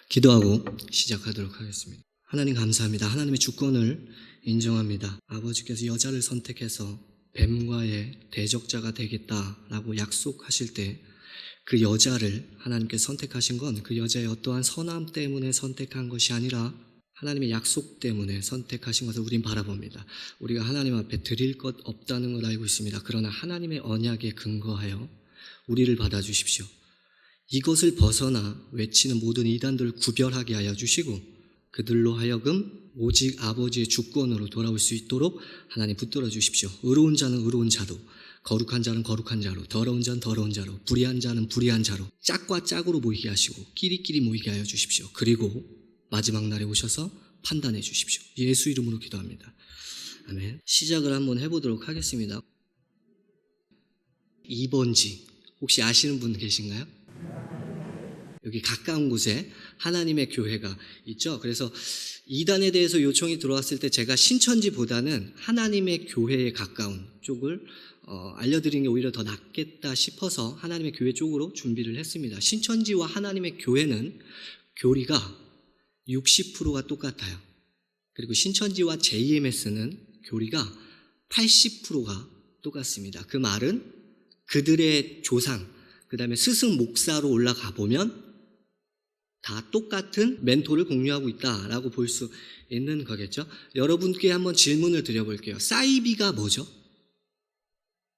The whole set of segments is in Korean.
기도하고 시작하도록 하겠습니다. 하나님 감사합니다. 하나님의 주권을 인정합니다. 아버지께서 여자를 선택해서 뱀과의 대적자가 되겠다라고 약속하실 때 그 여자를 하나님께서 선택하신 건 그 여자의 어떠한 선함 때문에 선택한 것이 아니라 하나님의 약속 때문에 선택하신 것을 우린 바라봅니다. 우리가 하나님 앞에 드릴 것 없다는 걸 알고 있습니다. 그러나 하나님의 언약에 근거하여 우리를 받아주십시오. 이것을 벗어나 외치는 모든 이단들을 구별하게 하여 주시고 그들로 하여금 오직 아버지의 주권으로 돌아올 수 있도록 하나님 붙들어 주십시오. 의로운 자는 의로운 자로, 거룩한 자는 거룩한 자로, 더러운 자는 더러운 자로, 불의한 자는 불의한 자로, 짝과 짝으로 모이게 하시고 끼리끼리 모이게 하여 주십시오. 그리고 마지막 날에 오셔서 판단해 주십시오. 예수 이름으로 기도합니다. 아멘. 시작을 한번 해보도록 하겠습니다. 2번지 혹시 아시는 분 계신가요? 여기 가까운 곳에 하나님의 교회가 있죠. 그래서 이단에 대해서 요청이 들어왔을 때 제가 신천지보다는 하나님의 교회에 가까운 쪽을 알려드리는 게 오히려 더 낫겠다 싶어서 하나님의 교회 쪽으로 준비를 했습니다. 신천지와 하나님의 교회는 교리가 60%가 똑같아요. 그리고 신천지와 JMS는 교리가 80%가 똑같습니다. 그 말은 그들의 조상, 그 다음에 스승 목사로 올라가 보면 다 똑같은 멘토를 공유하고 있다라고 볼 수 있는 거겠죠. 여러분께 한번 질문을 드려볼게요. 사이비가 뭐죠?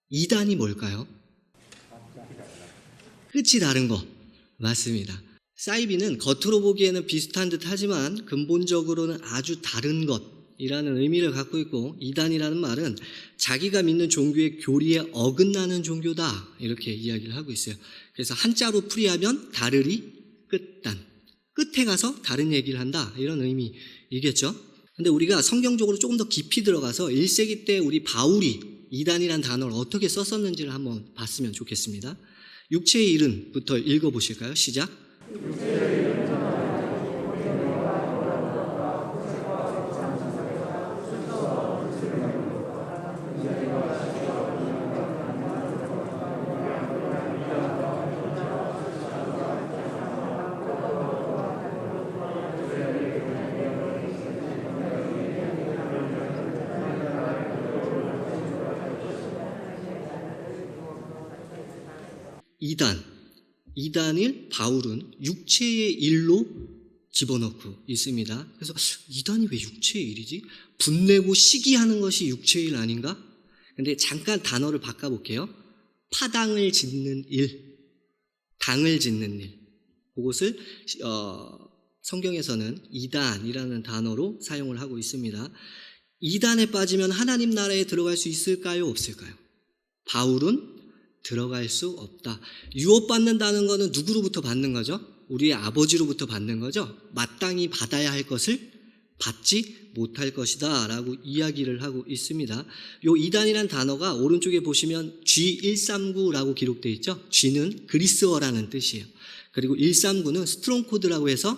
이단이 뭘까요? 끝이 다른 거 맞습니다. 사이비는 겉으로 보기에는 비슷한 듯 하지만 근본적으로는 아주 다른 것이라는 의미를 갖고 있고, 이단이라는 말은 자기가 믿는 종교의 교리에 어긋나는 종교다 이렇게 이야기를 하고 있어요. 그래서 한자로 풀이하면 다르리 끝단, 끝에 가서 다른 얘기를 한다 이런 의미이겠죠. 근데 우리가 성경적으로 조금 더 깊이 들어가서 1세기 때 우리 바울이 이단이라는 단어를 어떻게 썼었는지를 한번 봤으면 좋겠습니다. 육체의 일은부터 읽어보실까요? 시작. 이단을 바울은 육체의 일로 집어넣고 있습니다. 그래서 이단이 왜 육체의 일이지? 분내고 시기하는 것이 육체의 일 아닌가? 근데 잠깐 단어를 바꿔볼게요. 파당을 짓는 일, 당을 짓는 일. 그것을 성경에서는 이단이라는 단어로 사용을 하고 있습니다. 이단에 빠지면 하나님 나라에 들어갈 수 있을까요? 없을까요? 바울은 들어갈 수 없다. 유업받는다는 것은 누구로부터 받는 거죠? 우리의 아버지로부터 받는 거죠. 마땅히 받아야 할 것을 받지 못할 것이다 라고 이야기를 하고 있습니다. 요 이단이라는 단어가 오른쪽에 보시면 G139라고 기록되어 있죠. G는 그리스어라는 뜻이에요. 그리고 139는 스트롱 코드라고 해서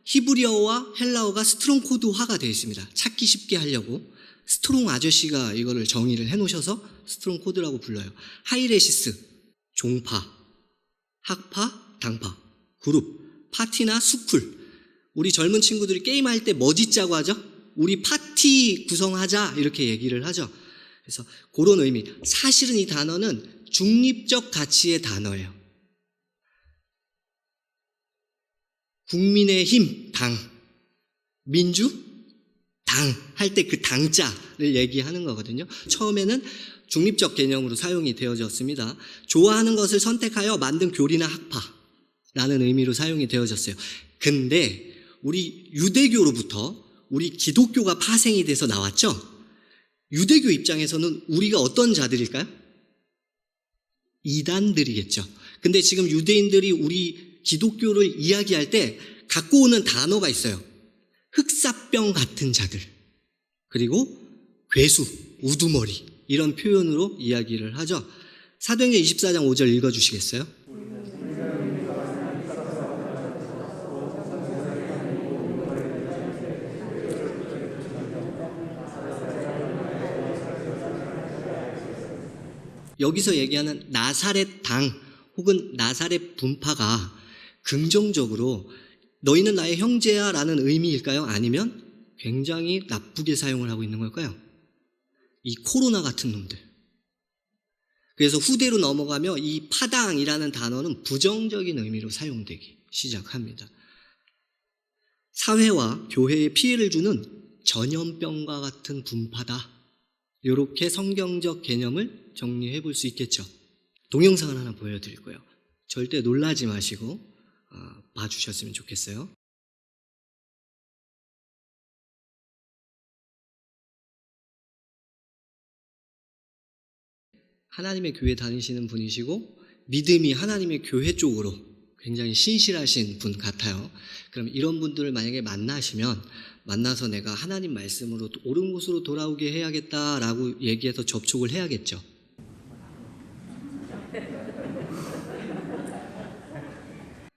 히브리어와 헬라어가 스트롱 코드화가 되어 있습니다. 찾기 쉽게 하려고 스트롱 아저씨가 이거를 정의를 해놓으셔서 스트롱 코드라고 불러요. 하이레시스, 종파, 학파, 당파, 그룹, 파티나 스쿨. 우리 젊은 친구들이 게임할 때 뭐 짓자고 하죠? 우리 파티 구성하자 이렇게 얘기를 하죠. 그래서 그런 의미. 사실은 이 단어는 중립적 가치의 단어예요. 국민의힘, 당, 민주, 당 할 때 그 당자를 얘기하는 거거든요. 처음에는 중립적 개념으로 사용이 되어졌습니다. 좋아하는 것을 선택하여 만든 교리나 학파라는 의미로 사용이 되어졌어요. 근데 우리 유대교로부터 우리 기독교가 파생이 돼서 나왔죠. 유대교 입장에서는 우리가 어떤 자들일까요? 이단들이겠죠. 근데 지금 유대인들이 우리 기독교를 이야기할 때 갖고 오는 단어가 있어요. 흑사병 같은 자들, 그리고 괴수, 우두머리 이런 표현으로 이야기를 하죠. 사도행전 24장 5절 읽어주시겠어요? 여기서 얘기하는 나사렛 당 혹은 나사렛 분파가 긍정적으로 너희는 나의 형제야 라는 의미일까요? 아니면 굉장히 나쁘게 사용을 하고 있는 걸까요? 이 코로나 같은 놈들. 그래서 후대로 넘어가며 이 파당이라는 단어는 부정적인 의미로 사용되기 시작합니다. 사회와 교회에 피해를 주는 전염병과 같은 분파다. 이렇게 성경적 개념을 정리해 볼 수 있겠죠. 동영상을 하나 보여드릴 거예요. 절대 놀라지 마시고 봐주셨으면 좋겠어요. 하나님의 교회 다니시는 분이시고 믿음이 하나님의 교회 쪽으로 굉장히 신실하신 분 같아요. 그럼 이런 분들을 만약에 만나서 내가 하나님 말씀으로 옳은 곳으로 돌아오게 해야겠다라고 얘기해서 접촉을 해야겠죠.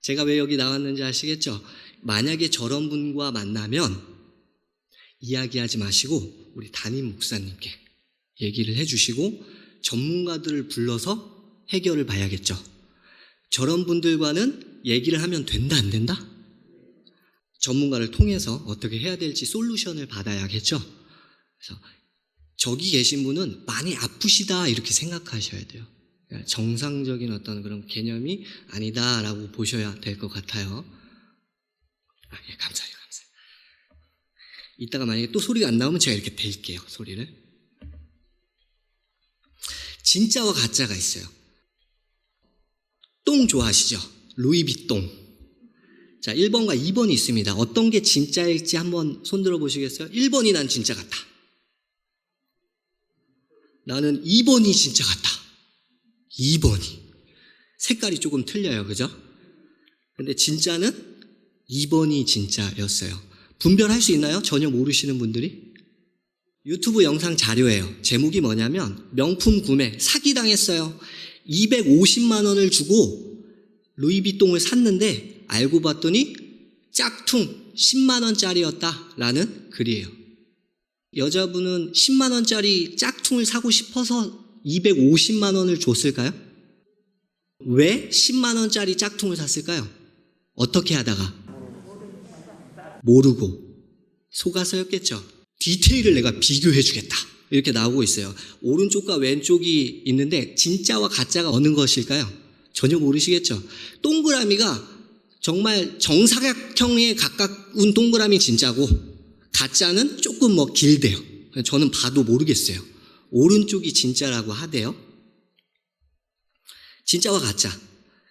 제가 왜 여기 나왔는지 아시겠죠? 만약에 저런 분과 만나면 이야기하지 마시고 우리 담임 목사님께 얘기를 해주시고 전문가들을 불러서 해결을 봐야겠죠. 저런 분들과는 얘기를 하면 된다 안 된다? 전문가를 통해서 어떻게 해야 될지 솔루션을 받아야겠죠. 그래서 저기 계신 분은 많이 아프시다 이렇게 생각하셔야 돼요. 정상적인 어떤 그런 개념이 아니다라고 보셔야 될 것 같아요. 예, 감사해요. 이따가 만약에 또 소리가 안 나오면 제가 이렇게 댈게요, 소리를. 진짜와 가짜가 있어요. 똥 좋아하시죠? 루이비똥. 자, 1번과 2번이 있습니다. 어떤 게 진짜일지 한번 손들어 보시겠어요? 1번이 난 진짜 같다. 나는 2번이 진짜 같다. 2번이. 색깔이 조금 틀려요. 그죠? 근데 진짜는 2번이 진짜였어요. 분별할 수 있나요? 전혀 모르시는 분들이? 유튜브 영상 자료예요. 제목이 뭐냐면 명품 구매 사기당했어요. 250만 원을 주고 루이비통을 샀는데 알고 봤더니 짝퉁 10만 원짜리였다라는 글이에요. 여자분은 10만 원짜리 짝퉁을 사고 싶어서 250만 원을 줬을까요? 왜 10만 원짜리 짝퉁을 샀을까요? 어떻게 하다가? 모르고 속아서였겠죠. 디테일을 내가 비교해 주겠다 이렇게 나오고 있어요. 오른쪽과 왼쪽이 있는데 진짜와 가짜가 어느 것일까요? 전혀 모르시겠죠. 동그라미가 정말 정사각형에 가까운 동그라미 진짜고 가짜는 조금 길대요. 저는 봐도 모르겠어요. 오른쪽이 진짜라고 하대요. 진짜와 가짜.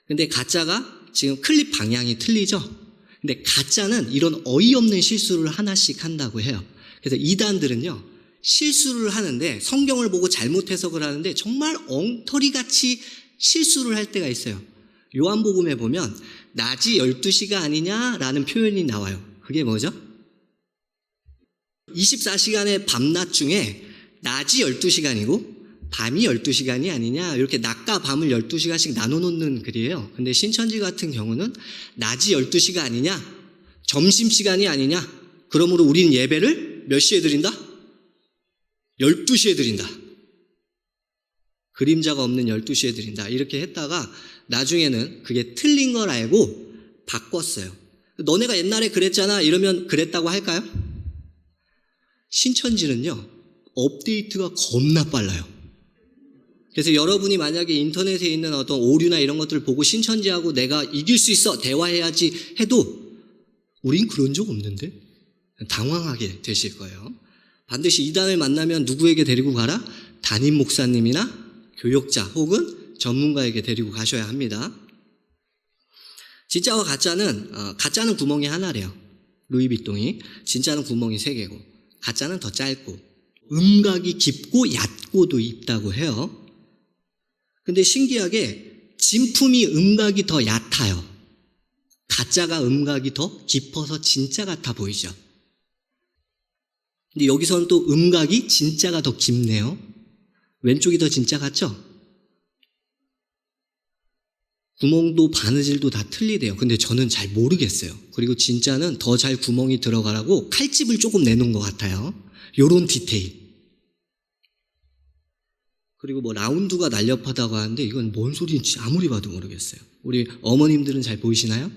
근데 가짜가 지금 클립 방향이 틀리죠. 근데 가짜는 이런 어이없는 실수를 하나씩 한다고 해요. 그래서 이단들은요, 실수를 하는데 성경을 보고 잘못 해석을 하는데 정말 엉터리같이 실수를 할 때가 있어요. 요한복음에 보면 낮이 12시가 아니냐라는 표현이 나와요. 그게 뭐죠? 24시간의 밤낮 중에 낮이 12시간이고 밤이 12시간이 아니냐, 이렇게 낮과 밤을 12시간씩 나눠놓는 글이에요. 근데 신천지 같은 경우는 낮이 12시가 아니냐, 점심시간이 아니냐, 그러므로 우리는 예배를 몇 시에 드린다? 12시에 드린다. 그림자가 없는 12시에 드린다. 이렇게 했다가 나중에는 그게 틀린 걸 알고 바꿨어요. 너네가 옛날에 그랬잖아 이러면 그랬다고 할까요? 신천지는요, 업데이트가 겁나 빨라요. 그래서 여러분이 만약에 인터넷에 있는 어떤 오류나 이런 것들을 보고 신천지하고 내가 이길 수 있어, 대화해야지 해도 우린 그런 적 없는데? 당황하게 되실 거예요. 반드시 이단을 만나면 누구에게 데리고 가라? 담임 목사님이나 교역자 혹은 전문가에게 데리고 가셔야 합니다. 진짜와 가짜는 구멍이 하나래요. 루이비통이. 진짜는 구멍이 3개고 가짜는 더 짧고 음각이 깊고 얕고도 있다고 해요. 근데 신기하게 진품이 음각이 더 얕아요. 가짜가 음각이 더 깊어서 진짜 같아 보이죠. 근데 여기서는 또 음각이 진짜가 더 깊네요. 왼쪽이 더 진짜 같죠? 구멍도 바느질도 다 틀리대요. 근데 저는 잘 모르겠어요. 그리고 진짜는 더 잘 구멍이 들어가라고 칼집을 조금 내놓은 것 같아요. 요런 디테일. 그리고 라운드가 날렵하다고 하는데 이건 뭔 소리인지 아무리 봐도 모르겠어요. 우리 어머님들은 잘 보이시나요?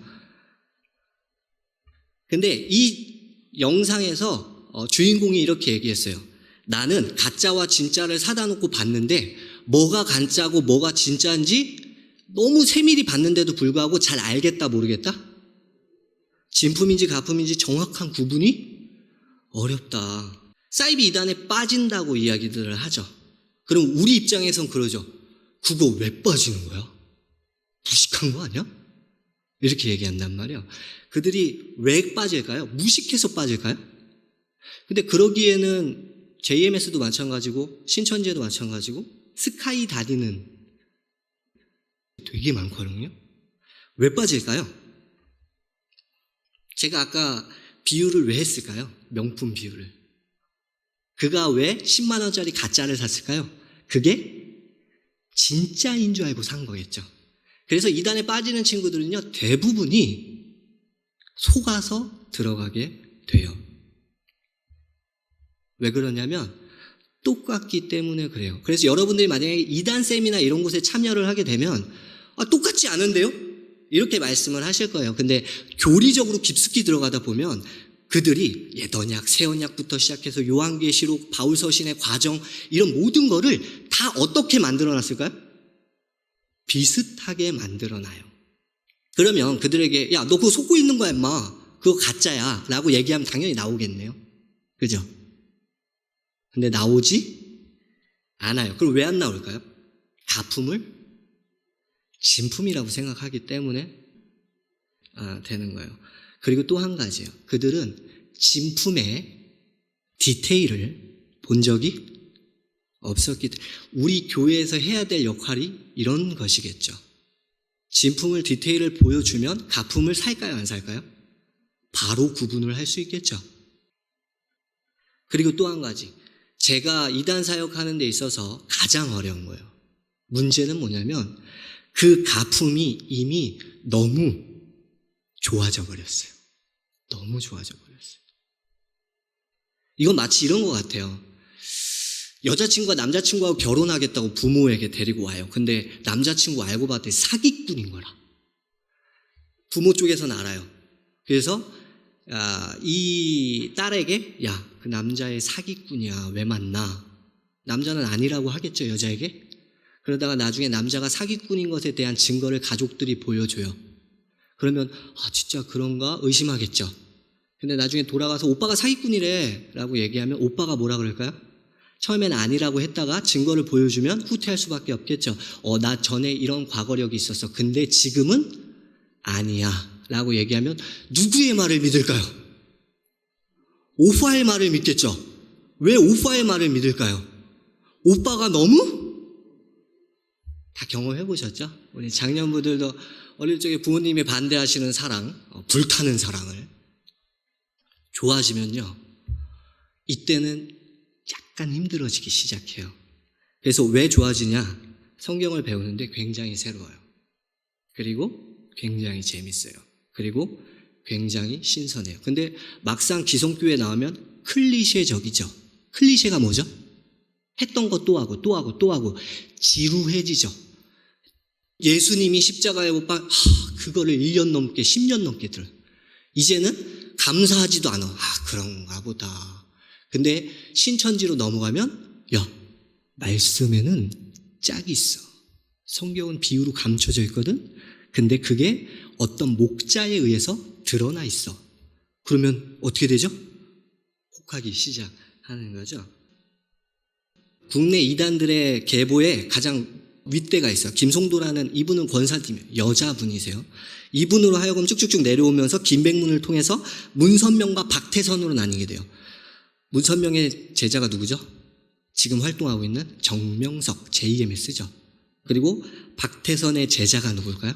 근데 이 영상에서 주인공이 이렇게 얘기했어요. 나는 가짜와 진짜를 사다 놓고 봤는데 뭐가 가짜고 뭐가 진짜인지 너무 세밀히 봤는데도 불구하고 잘 알겠다 모르겠다? 진품인지 가품인지 정확한 구분이 어렵다. 사이비 이단에 빠진다고 이야기들을 하죠. 그럼 우리 입장에선 그러죠. 그거 왜 빠지는 거야? 무식한 거 아니야? 이렇게 얘기한단 말이에요. 그들이 왜 빠질까요? 무식해서 빠질까요? 근데 그러기에는 JMS도 마찬가지고 신천지도 마찬가지고 스카이다디는 되게 많거든요. 왜 빠질까요? 제가 아까 비유를 왜 했을까요? 명품 비유를. 그가 왜 10만 원짜리 가짜를 샀을까요? 그게 진짜인 줄 알고 산 거겠죠. 그래서 이단에 빠지는 친구들은요, 대부분이 속아서 들어가게 돼요. 왜 그러냐면 똑같기 때문에 그래요. 그래서 여러분들이 만약에 이단 세미나 이런 곳에 참여를 하게 되면 똑같지 않은데요? 이렇게 말씀을 하실 거예요. 근데 교리적으로 깊숙이 들어가다 보면 그들이 옛 언약, 새 언약부터 시작해서 요한계시록, 바울서신의 과정 이런 모든 거를 다 어떻게 만들어놨을까요? 비슷하게 만들어놔요. 그러면 그들에게 야, 너 그거 속고 있는 거야 임마. 그거 가짜야 라고 얘기하면 당연히 나오겠네요. 그죠? 근데 나오지 않아요. 그럼 왜 안 나올까요? 가품을 진품이라고 생각하기 때문에 되는 거예요. 그리고 또 한 가지요. 그들은 진품의 디테일을 본 적이 없었기 때문에 우리 교회에서 해야 될 역할이 이런 것이겠죠. 진품을 디테일을 보여주면 가품을 살까요? 안 살까요? 바로 구분을 할 수 있겠죠. 그리고 또 한 가지. 제가 이단 사역하는 데 있어서 가장 어려운 거예요. 문제는 뭐냐면 그 가품이 이미 너무 좋아져 버렸어요. 너무 좋아져 버렸어요. 이건 마치 이런 것 같아요. 여자친구가 남자친구하고 결혼하겠다고 부모에게 데리고 와요. 근데 남자친구 알고 봤더니 사기꾼인 거라. 부모 쪽에서는 알아요. 그래서 이 딸에게 야, 그 남자의 사기꾼이야. 왜 만나? 남자는 아니라고 하겠죠, 여자에게? 그러다가 나중에 남자가 사기꾼인 것에 대한 증거를 가족들이 보여줘요. 그러면 진짜 그런가 의심하겠죠. 근데 나중에 돌아가서 오빠가 사기꾼이래 라고 얘기하면 오빠가 뭐라 그럴까요? 처음엔 아니라고 했다가 증거를 보여주면 후퇴할 수밖에 없겠죠. 나 전에 이런 과거력이 있었어. 근데 지금은 아니야 라고 얘기하면 누구의 말을 믿을까요? 오빠의 말을 믿겠죠. 왜 오빠의 말을 믿을까요? 오빠가 너무 다 경험해 보셨죠? 우리 장년부들도 어릴 적에 부모님이 반대하시는 사랑, 불타는 사랑을 좋아지면요, 이때는 약간 힘들어지기 시작해요. 그래서 왜 좋아지냐? 성경을 배우는데 굉장히 새로워요. 그리고 굉장히 재밌어요. 그리고 굉장히 신선해요. 근데 막상 기성교회에 나오면 클리셰적이죠. 클리셰가 뭐죠? 했던 거 또 하고 또 하고 또 하고 지루해지죠. 예수님이 십자가에 못 박, 그거를 1년 넘게 10년 넘게 들어요. 이제는 감사하지도 않아. 그런가 보다. 근데 신천지로 넘어가면 말씀에는 짝이 있어. 성경은 비유로 감춰져 있거든. 근데 그게 어떤 목자에 의해서 드러나 있어. 그러면 어떻게 되죠? 혹하기 시작하는 거죠. 국내 이단들의 계보에 가장 윗대가 있어요. 김송도라는 이분은 권사팀이에요. 여자분이세요. 이분으로 하여금 쭉쭉쭉 내려오면서 김백문을 통해서 문선명과 박태선으로 나뉘게 돼요. 문선명의 제자가 누구죠? 지금 활동하고 있는 정명석, JMS죠. 그리고 박태선의 제자가 누굴까요?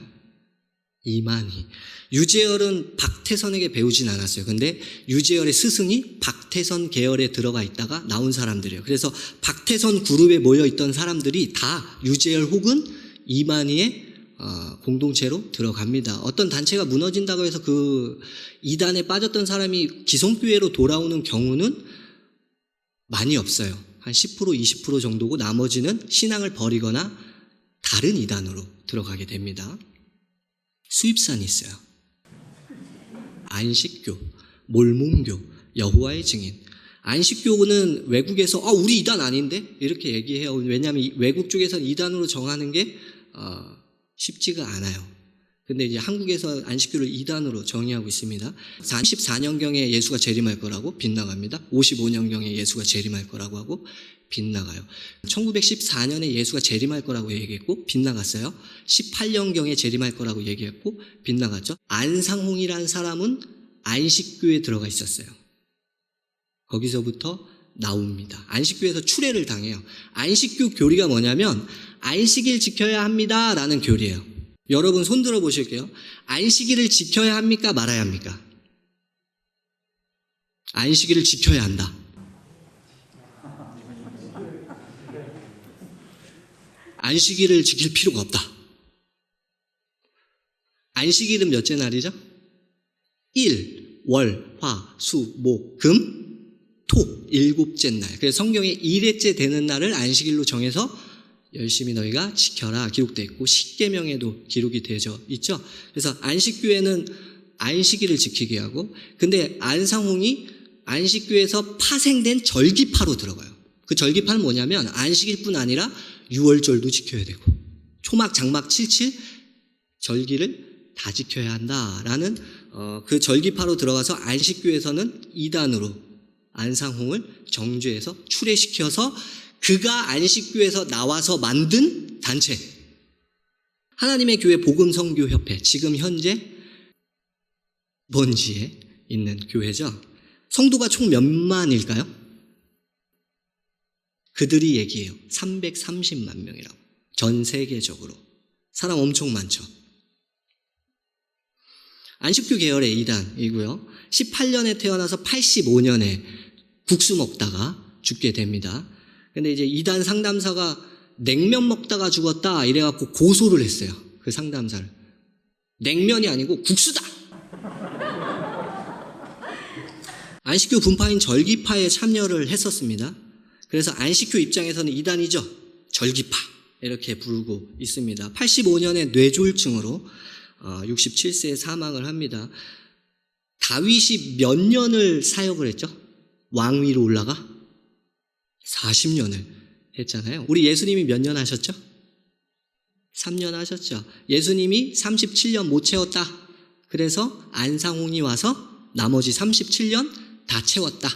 이만희. 유재열은 박태선에게 배우진 않았어요. 근데 유재열의 스승이 박태선 계열에 들어가 있다가 나온 사람들이에요. 그래서 박태선 그룹에 모여있던 사람들이 다 유재열 혹은 이만희의 공동체로 들어갑니다. 어떤 단체가 무너진다고 해서 그 이단에 빠졌던 사람이 기성교회로 돌아오는 경우는 많이 없어요. 한 10%, 20% 정도고 나머지는 신앙을 버리거나 다른 이단으로 들어가게 됩니다. 수입산이 있어요. 안식교. 몰몬교, 여호와의 증인. 안식교는 외국에서 우리 이단 아닌데? 이렇게 얘기해요. 왜냐하면 외국 쪽에서는 이단으로 정하는 게 쉽지가 않아요. 근데 이제 한국에서 안식교를 이단으로 정의하고 있습니다. 44년경에 예수가 재림할 거라고 빗나갑니다. 55년경에 예수가 재림할 거라고 하고 빗나가요. 1914년에 예수가 재림할 거라고 얘기했고 빗나갔어요. 18년경에 재림할 거라고 얘기했고 빗나갔죠. 안상홍이라는 사람은 안식교에 들어가 있었어요. 거기서부터 나옵니다. 안식교에서 추례를 당해요. 안식교 교리가 뭐냐면 안식일 지켜야 합니다 라는 교리예요. 여러분 손 들어 보실게요. 안식일을 지켜야 합니까? 말아야 합니까? 안식일을 지켜야 한다. 안식일을 지킬 필요가 없다. 안식일은 몇째 날이죠? 일, 월, 화, 수, 목, 금, 토, 7째 날. 그래서 성경에 1회째 되는 날을 안식일로 정해서 열심히 너희가 지켜라 기록되어 있고 십계명에도 기록이 되어 있죠. 그래서 안식교회는 안식일을 지키게 하고, 근데 안상홍이 안식교에서 파생된 절기파로 들어가요. 그 절기파는 뭐냐면 안식일뿐 아니라 유월절도 지켜야 되고 초막, 장막, 칠칠 절기를 다 지켜야 한다라는 그 절기파로 들어가서 안식교에서는 이단으로 안상홍을 정죄해서 추례시켜서 그가 안식교에서 나와서 만든 단체, 하나님의 교회 복음선교협회, 지금 현재 번지에 있는 교회죠. 성도가 총 몇만일까요? 그들이 얘기해요. 330만 명이라고. 전 세계적으로. 사람 엄청 많죠. 안식교 계열의 이단이고요. 18년에 태어나서 85년에 국수 먹다가 죽게 됩니다. 근데 이제 이단 상담사가 냉면 먹다가 죽었다 이래갖고 고소를 했어요. 그 상담사를. 냉면이 아니고 국수다! 안식교 분파인 절기파에 참여를 했었습니다. 그래서 안식교 입장에서는 이단이죠. 절기파. 이렇게 부르고 있습니다. 85년에 뇌졸중으로 67세에 사망을 합니다. 다윗이 몇 년을 사역을 했죠? 왕위로 올라가? 40년을 했잖아요. 우리 예수님이 몇 년 하셨죠? 3년 하셨죠. 예수님이 37년 못 채웠다. 그래서 안상홍이 와서 나머지 37년 다 채웠다.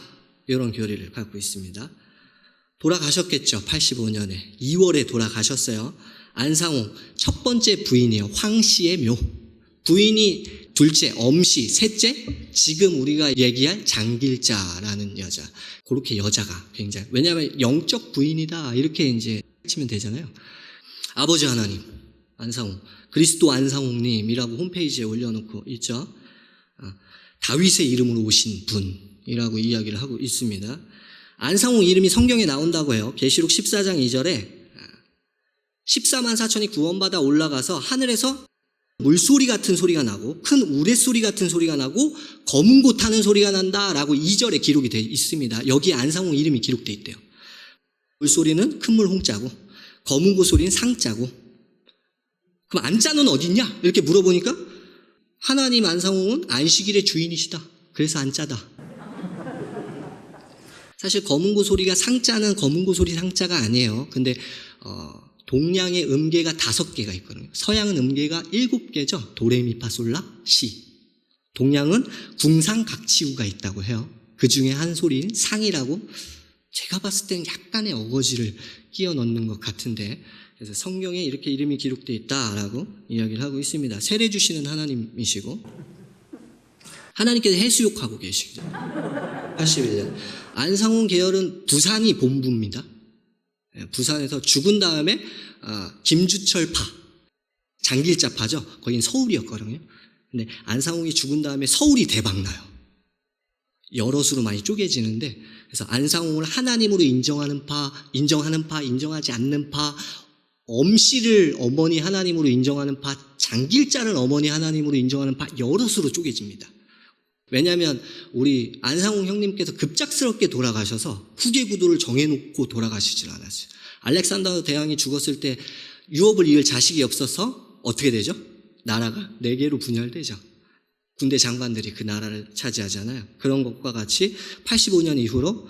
이런 교리를 갖고 있습니다. 돌아가셨겠죠. 85년에 2월에 돌아가셨어요. 안상홍 첫 번째 부인이에요. 황씨의 묘. 부인이 둘째, 엄씨, 셋째, 지금 우리가 얘기할 장길자라는 여자. 그렇게 여자가 굉장히, 왜냐하면 영적 부인이다 이렇게 이제 치면 되잖아요. 아버지 하나님, 안상홍, 그리스도 안상홍님이라고 홈페이지에 올려놓고 있죠. 다윗의 이름으로 오신 분이라고 이야기를 하고 있습니다. 안상홍 이름이 성경에 나온다고 해요. 계시록 14장 2절에 14만 4천이 구원받아 올라가서 하늘에서 물소리 같은 소리가 나고 큰 우레소리 같은 소리가 나고 검은 고 타는 소리가 난다라고 2절에 기록이 되어 있습니다. 여기에 안상홍 이름이 기록되어 있대요. 물소리는 큰물 홍자고 검은 고 소리는 상자고. 그럼 안자는 어딨냐? 이렇게 물어보니까 하나님 안상홍은 안식일의 주인이시다. 그래서 안자다. 사실 검은 고 소리가 상자는 검은 고 소리 상자가 아니에요. 근데 동양의 음계가 5개가 있거든요. 서양은 음계가 7개죠. 도레미파솔라 시. 동양은 궁상각치우가 있다고 해요. 그 중에 한 소리는 상이라고 제가 봤을 때는 약간의 어거지를 끼워 넣는 것 같은데, 그래서 성경에 이렇게 이름이 기록되어 있다라고 이야기를 하고 있습니다. 세례 주시는 하나님이시고 하나님께서 해수욕하고 계시죠. 81년. 안상홍 계열은 부산이 본부입니다. 부산에서 죽은 다음에 김주철파, 장길자파죠. 거긴 서울이었거든요. 근데 안상홍이 죽은 다음에 서울이 대박나요. 여럿으로 많이 쪼개지는데, 그래서 안상홍을 하나님으로 인정하는 파, 인정하지 않는 파, 엄씨를 어머니 하나님으로 인정하는 파, 장길자를 어머니 하나님으로 인정하는 파, 여럿으로 쪼개집니다. 왜냐하면 우리 안상홍 형님께서 급작스럽게 돌아가셔서 후계구도를 정해놓고 돌아가시질 않았어요. 알렉산더 대왕이 죽었을 때 유업을 이을 자식이 없어서 어떻게 되죠? 나라가 4개로 분열되죠. 군대 장관들이 그 나라를 차지하잖아요. 그런 것과 같이 85년 이후로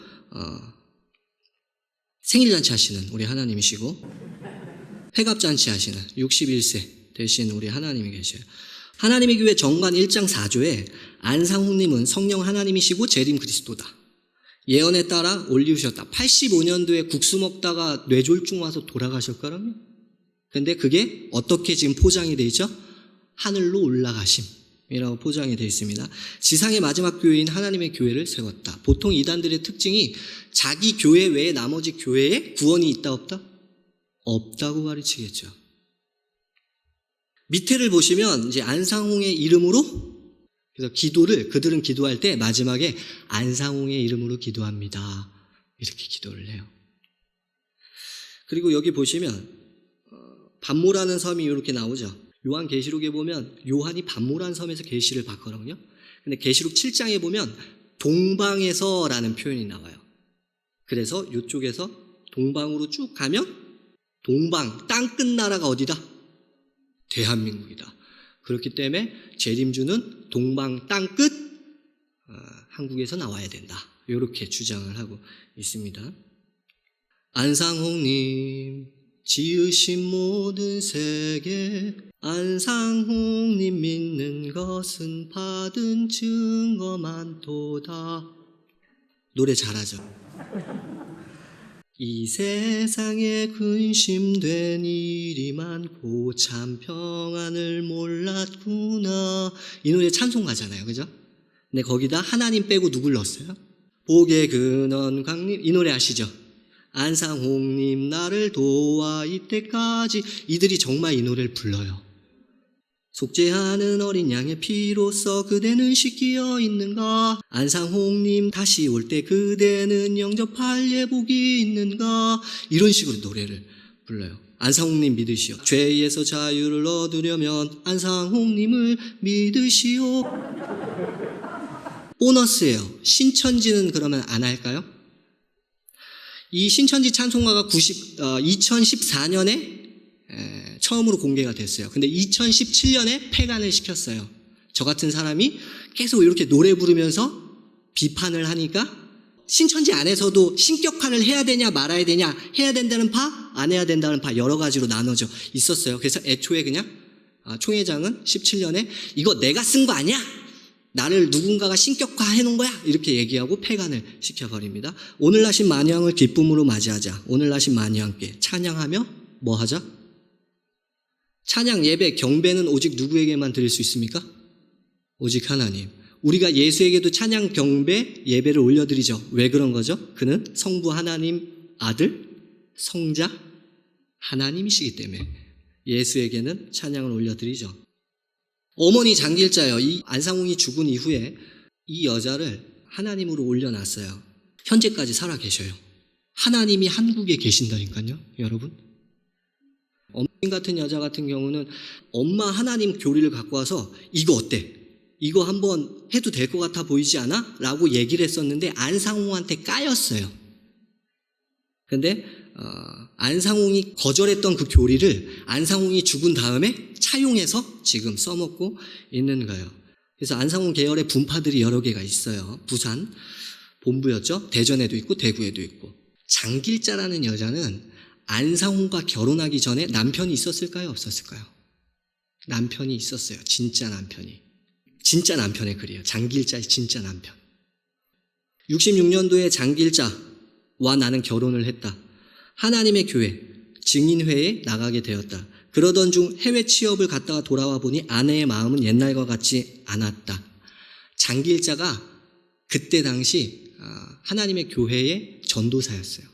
생일잔치 하시는 우리 하나님이시고 회갑잔치 하시는 61세 되신 우리 하나님이 계셔요. 하나님의 교회 정관 1장 4조에 안상홍님은 성령 하나님이시고 재림 그리스도다. 예언에 따라 올리우셨다. 85년도에 국수 먹다가 뇌졸중 와서 돌아가셨거든요. 근데 그게 어떻게 지금 포장이 되어 있죠? 하늘로 올라가심이라고 포장이 되어 있습니다. 지상의 마지막 교회인 하나님의 교회를 세웠다. 보통 이단들의 특징이 자기 교회 외에 나머지 교회에 구원이 있다 없다? 없다고 가르치겠죠. 밑에를 보시면 이제 안상홍의 이름으로, 그래서 기도를 그들은 기도할 때 마지막에 안상홍의 이름으로 기도합니다. 이렇게 기도를 해요. 그리고 여기 보시면 반모라는 섬이 이렇게 나오죠. 요한계시록에 보면 요한이 반모라는 섬에서 계시를 받거든요. 근데 계시록 7장에 보면 동방에서라는 표현이 나와요. 그래서 이쪽에서 동방으로 쭉 가면 동방, 땅끝 나라가 어디다? 대한민국이다. 그렇기 때문에 재림주는 동방 땅끝 한국에서 나와야 된다. 이렇게 주장을 하고 있습니다. 안상홍님 지으신 모든 세계, 안상홍님 믿는 것은 받은 증거만 도다. 노래 잘하죠. 이 세상에 근심된 일이 많고 참 평안을 몰랐구나. 이 노래 찬송가잖아요, 그죠? 근데 거기다 하나님 빼고 누굴 넣었어요? 복의 근원 강림, 이 노래 아시죠? 안상홍님 나를 도와 이때까지. 이들이 정말 이 노래를 불러요. 속죄하는 어린 양의 피로써 그대는 씻기어 있는가? 안상홍님 다시 올 때 그대는 영접할 예복이 있는가? 이런 식으로 노래를 불러요. 안상홍님 믿으시오. 죄에서 자유를 얻으려면 안상홍님을 믿으시오. 보너스예요. 신천지는 그러면 안 할까요? 이 신천지 찬송가가 2014년에 처음으로 공개가 됐어요. 근데 2017년에 폐간을 시켰어요. 저 같은 사람이 계속 이렇게 노래 부르면서 비판을 하니까 신천지 안에서도 신격화를 해야 되냐 말아야 되냐, 해야 된다는 파, 안 해야 된다는 파 여러 가지로 나눠져 있었어요. 그래서 애초에 그냥 총회장은 17년에 이거 내가 쓴 거 아니야? 나를 누군가가 신격화 해놓은 거야? 이렇게 얘기하고 폐간을 시켜버립니다. 오늘 나신 만유왕을 기쁨으로 맞이하자. 오늘 나신 만유왕께 찬양하며 뭐 하자? 찬양, 예배, 경배는 오직 누구에게만 드릴 수 있습니까? 오직 하나님. 우리가 예수에게도 찬양, 경배, 예배를 올려드리죠. 왜 그런 거죠? 그는 성부 하나님 아들, 성자 하나님이시기 때문에 예수에게는 찬양을 올려드리죠. 어머니 장길자요. 이 안상홍이 죽은 이후에 이 여자를 하나님으로 올려놨어요. 현재까지 살아 계셔요. 하나님이 한국에 계신다니까요, 여러분. 어머니 같은 여자 같은 경우는 엄마 하나님 교리를 갖고 와서 이거 어때? 이거 한번 해도 될 것 같아 보이지 않아? 라고 얘기를 했었는데 안상홍한테 까였어요. 근데 안상홍이 거절했던 그 교리를 안상홍이 죽은 다음에 차용해서 지금 써먹고 있는 거예요. 그래서 안상홍 계열의 분파들이 여러 개가 있어요. 부산 본부였죠. 대전에도 있고 대구에도 있고. 장길자라는 여자는 안상홍과 결혼하기 전에 남편이 있었을까요? 없었을까요? 남편이 있었어요. 진짜 남편이. 진짜 남편의 글이에요. 장길자의 진짜 남편. 66년도에 장길자와 나는 결혼을 했다. 하나님의 교회 증인회에 나가게 되었다. 그러던 중 해외 취업을 갔다가 돌아와 보니 아내의 마음은 옛날과 같지 않았다. 장길자가 그때 당시 하나님의 교회의 전도사였어요.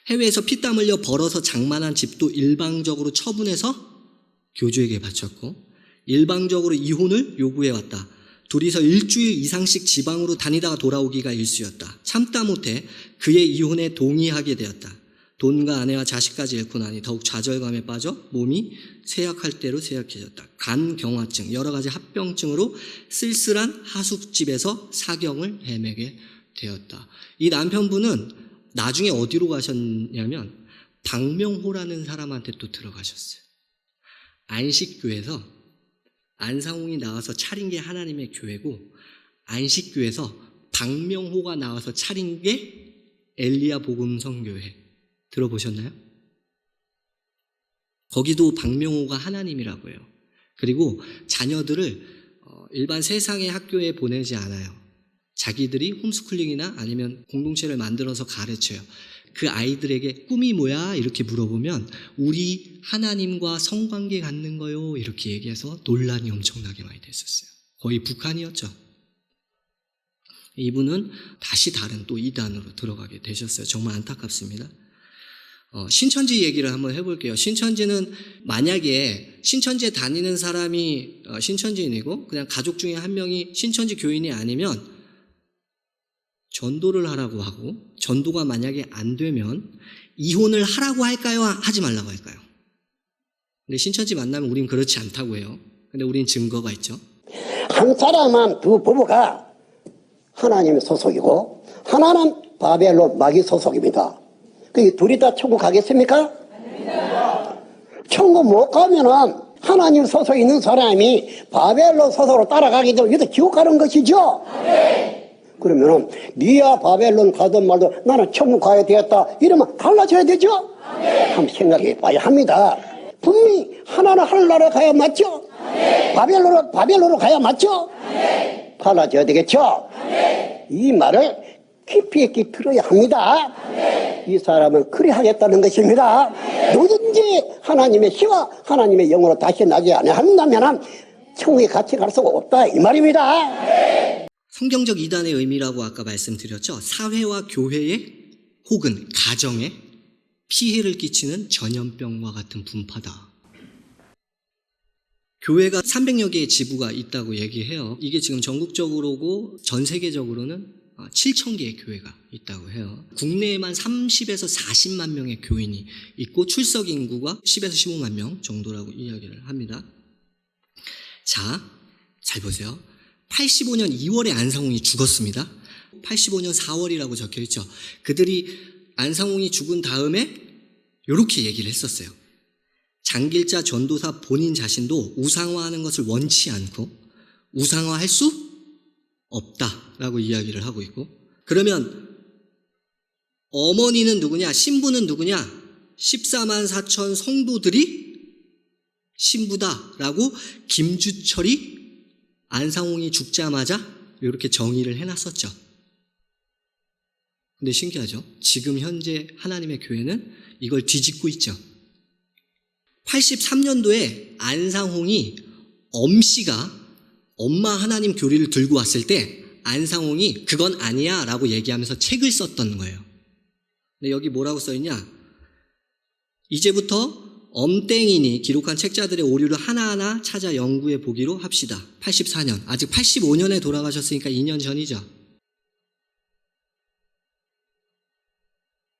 해외에서 피땀 흘려 벌어서 장만한 집도 일방적으로 처분해서 교주에게 바쳤고 일방적으로 이혼을 요구해왔다. 둘이서 일주일 이상씩 지방으로 다니다가 돌아오기가 일쑤였다. 참다 못해 그의 이혼에 동의하게 되었다. 돈과 아내와 자식까지 잃고 나니 더욱 좌절감에 빠져 몸이 쇠약할 대로 쇠약해졌다. 간경화증, 여러 가지 합병증으로 쓸쓸한 하숙집에서 사경을 헤매게 되었다. 이 남편분은 나중에 어디로 가셨냐면 박명호라는 사람한테 또 들어가셨어요. 안식교에서 안상홍이 나와서 차린 게 하나님의 교회고 안식교에서 박명호가 나와서 차린 게 엘리야 복음성교회. 들어보셨나요? 거기도 박명호가 하나님이라고 해요. 그리고 자녀들을 일반 세상의 학교에 보내지 않아요. 자기들이 홈스쿨링이나 아니면 공동체를 만들어서 가르쳐요. 그 아이들에게 꿈이 뭐야? 이렇게 물어보면 우리 하나님과 성관계 갖는 거요. 이렇게 얘기해서 논란이 엄청나게 많이 됐었어요. 거의 북한이었죠. 이분은 다시 다른 또 이단으로 들어가게 되셨어요. 정말 안타깝습니다. 신천지 얘기를 한번 해볼게요. 신천지는 만약에 신천지에 다니는 사람이 신천지인이고 그냥 가족 중에 한 명이 신천지 교인이 아니면 전도를 하라고 하고 전도가 만약에 안 되면 이혼을 하라고 할까요? 하지 말라고 할까요? 근데 신천지 만나면 우린 그렇지 않다고 해요. 근데 우린 증거가 있죠. 한 사람은 두 부부가 하나님의 소속이고 하나는 바벨론 마귀 소속입니다. 그 둘이 다 천국 가겠습니까? 천국 못 가면은 하나님 소속에 있는 사람이 바벨론 소속으로 따라가게 되면 이것도 지옥 가는 것이죠. 그러면은 니야 바벨론 가든 말든 나는 천국 가야 되겠다 이러면 달라져야 되죠. 한번 생각해 봐야 합니다. 분명히 하나는 하늘나라 가야 맞죠. 바벨론으로 가야 맞죠. 달라져야 되겠죠. 이 말을 깊이 있게 들어야 합니다. 이 사람은 그리 하겠다는 것입니다. 누든지 하나님의 시와 하나님의 영으로 다시 나게 안 한다면 천국에 같이 갈 수가 없다 이 말입니다. 성경적 이단의 의미라고 아까 말씀드렸죠. 사회와 교회에 혹은 가정에 피해를 끼치는 전염병과 같은 분파다. 교회가 300여 개의 지부가 있다고 얘기해요. 이게 지금 전국적으로고 전 세계적으로는 7천 개의 교회가 있다고 해요. 국내에만 30에서 40만 명의 교인이 있고 출석 인구가 10에서 15만 명 정도라고 이야기를 합니다. 자, 잘 보세요. 85년 2월에 안상홍이 죽었습니다. 85년 4월이라고 적혀 있죠. 그들이 안상홍이 죽은 다음에 이렇게 얘기를 했었어요. 장길자 전도사 본인 자신도 우상화하는 것을 원치 않고 우상화할 수 없다라고 이야기를 하고 있고, 그러면 어머니는 누구냐? 신부는 누구냐? 14만 4천 성도들이 신부다라고 김주철이 안상홍이 죽자마자 이렇게 정의를 해놨었죠. 근데 신기하죠? 지금 현재 하나님의 교회는 이걸 뒤집고 있죠. 83년도에 안상홍이 엄씨가 엄마 하나님 교리를 들고 왔을 때 안상홍이 그건 아니야 라고 얘기하면서 책을 썼던 거예요. 근데 여기 뭐라고 써있냐? 이제부터 엄땡인이 기록한 책자들의 오류를 하나하나 찾아 연구해 보기로 합시다. 84년, 아직 85년에 돌아가셨으니까 2년 전이죠.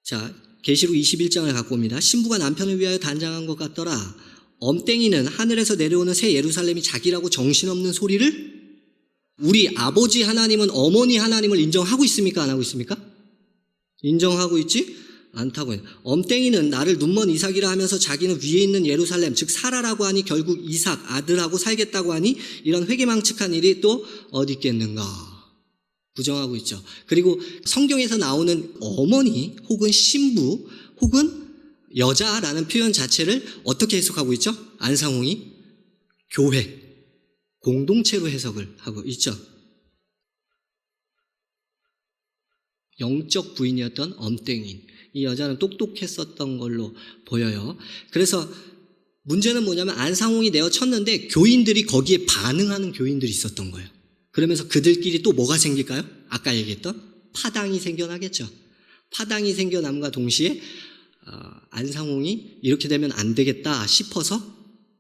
자, 계시록 21장을 갖고 옵니다. 신부가 남편을 위하여 단장한 것 같더라. 엄땡이는 하늘에서 내려오는 새 예루살렘이 자기라고 정신없는 소리를, 우리 아버지 하나님은 어머니 하나님을 인정하고 있습니까? 안 하고 있습니까? 인정하고 있지 않다고 해요. 엄땡이는 나를 눈먼 이삭이라 하면서 자기는 위에 있는 예루살렘, 즉 사라라고 하니 결국 이삭 아들하고 살겠다고 하니 이런 회개망측한 일이 또 어디 있겠는가 부정하고 있죠. 그리고 성경에서 나오는 어머니 혹은 신부 혹은 여자라는 표현 자체를 어떻게 해석하고 있죠? 안상홍이 교회, 공동체로 해석을 하고 있죠. 영적 부인이었던 엄땡인, 이 여자는 똑똑했었던 걸로 보여요. 그래서 문제는 뭐냐면 안상홍이 내어쳤는데 교인들이 거기에 반응하는 교인들이 있었던 거예요. 그러면서 그들끼리 또 뭐가 생길까요? 아까 얘기했던 파당이 생겨나겠죠. 파당이 생겨남과 동시에 안상홍이 이렇게 되면 안 되겠다 싶어서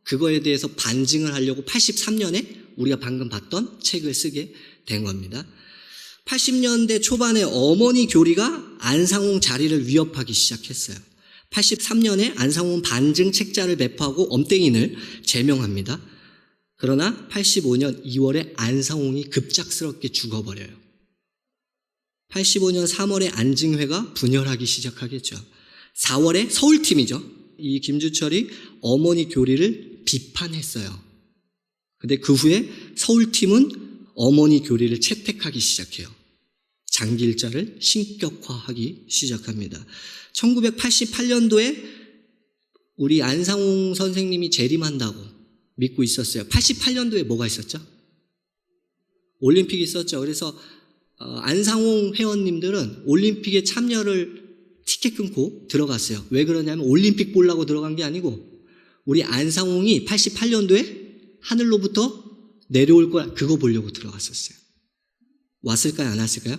그거에 대해서 반증을 하려고 83년에 우리가 방금 봤던 책을 쓰게 된 겁니다. 80년대 초반에 어머니 교리가 안상홍 자리를 위협하기 시작했어요. 83년에 안상홍은 반증 책자를 배포하고 엄땡인을 제명합니다. 그러나 85년 2월에 안상홍이 급작스럽게 죽어버려요. 85년 3월에 안증회가 분열하기 시작하겠죠. 4월에 서울팀이죠. 이 김주철이 어머니 교리를 비판했어요. 근데 그 후에 서울팀은 어머니 교리를 채택하기 시작해요. 장길자를 신격화하기 시작합니다. 1988년도에 우리 안상홍 선생님이 재림한다고 믿고 있었어요. 88년도에 뭐가 있었죠? 올림픽이 있었죠. 그래서 안상홍 회원님들은 올림픽에 참여를 티켓 끊고 들어갔어요. 왜 그러냐면 올림픽 보려고 들어간 게 아니고 우리 안상홍이 88년도에 하늘로부터 내려올 거야 그거 보려고 들어갔었어요. 왔을까요? 안 왔을까요?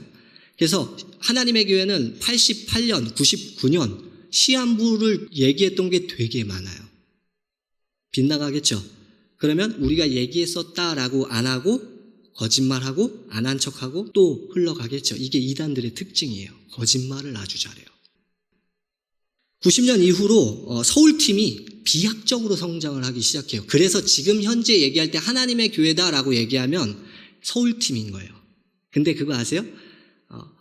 그래서 하나님의 교회는 88년, 99년 시한부를 얘기했던 게 되게 많아요. 빗나가겠죠? 그러면 우리가 얘기했었다라고 안 하고 거짓말하고 안 한 척하고 또 흘러가겠죠. 이게 이단들의 특징이에요. 거짓말을 아주 잘해요. 90년 이후로 서울팀이 비약적으로 성장을 하기 시작해요. 그래서 지금 현재 얘기할 때 하나님의 교회다라고 얘기하면 서울팀인 거예요. 근데 그거 아세요?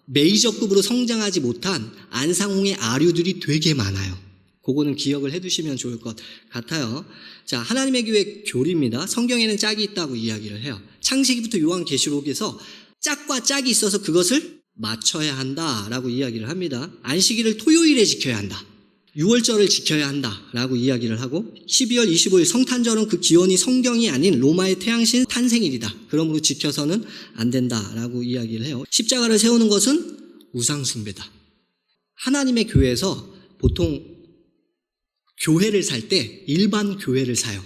메이저급으로 성장하지 못한 안상홍의 아류들이 되게 많아요. 그거는 기억을 해두시면 좋을 것 같아요. 자, 하나님의 교회 교리입니다. 성경에는 짝이 있다고 이야기를 해요. 창세기부터 요한계시록에서 짝과 짝이 있어서 그것을 맞춰야 한다라고 이야기를 합니다. 안식일을 토요일에 지켜야 한다. 6월절을 지켜야 한다라고 이야기를 하고 12월 25일 성탄절은 그 기원이 성경이 아닌 로마의 태양신 탄생일이다. 그러므로 지켜서는 안 된다라고 이야기를 해요. 십자가를 세우는 것은 우상숭배다. 하나님의 교회에서 보통 교회를 살 때 일반 교회를 사요.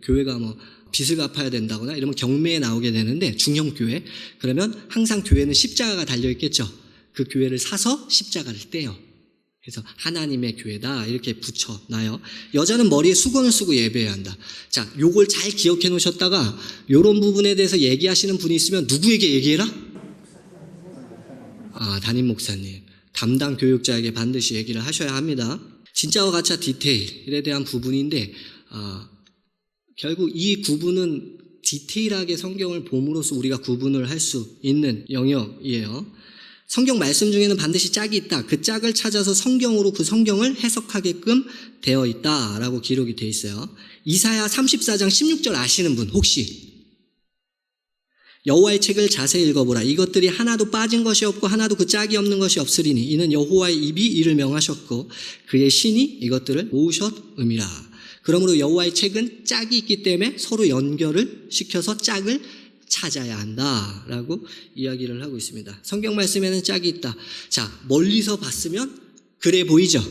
교회가 뭐 빚을 갚아야 된다거나 이러면 경매에 나오게 되는데 중형교회 그러면 항상 교회는 십자가가 달려있겠죠. 그 교회를 사서 십자가를 떼요. 그래서 하나님의 교회다 이렇게 붙여놔요. 여자는 머리에 수건을 쓰고 예배해야 한다. 자, 요걸 잘 기억해 놓으셨다가 요런 부분에 대해서 얘기하시는 분이 있으면 누구에게 얘기해라? 담임 목사님, 담당 교육자에게 반드시 얘기를 하셔야 합니다. 진짜와 가짜 디테일에 대한 부분인데 결국 이 구분은 디테일하게 성경을 봄으로써 우리가 구분을 할 수 있는 영역이에요. 성경 말씀 중에는 반드시 짝이 있다. 그 짝을 찾아서 성경으로 그 성경을 해석하게끔 되어 있다라고 기록이 되어 있어요. 이사야 34장 16절 아시는 분 혹시? 여호와의 책을 자세히 읽어보라. 이것들이 하나도 빠진 것이 없고 하나도 그 짝이 없는 것이 없으리니 이는 여호와의 입이 이를 명하셨고 그의 신이 이것들을 모으셨음이라. 그러므로 여호와의 책은 짝이 있기 때문에 서로 연결을 시켜서 짝을 찾아야 한다라고 이야기를 하고 있습니다. 성경 말씀에는 짝이 있다. 자, 멀리서 봤으면 그래 보이죠?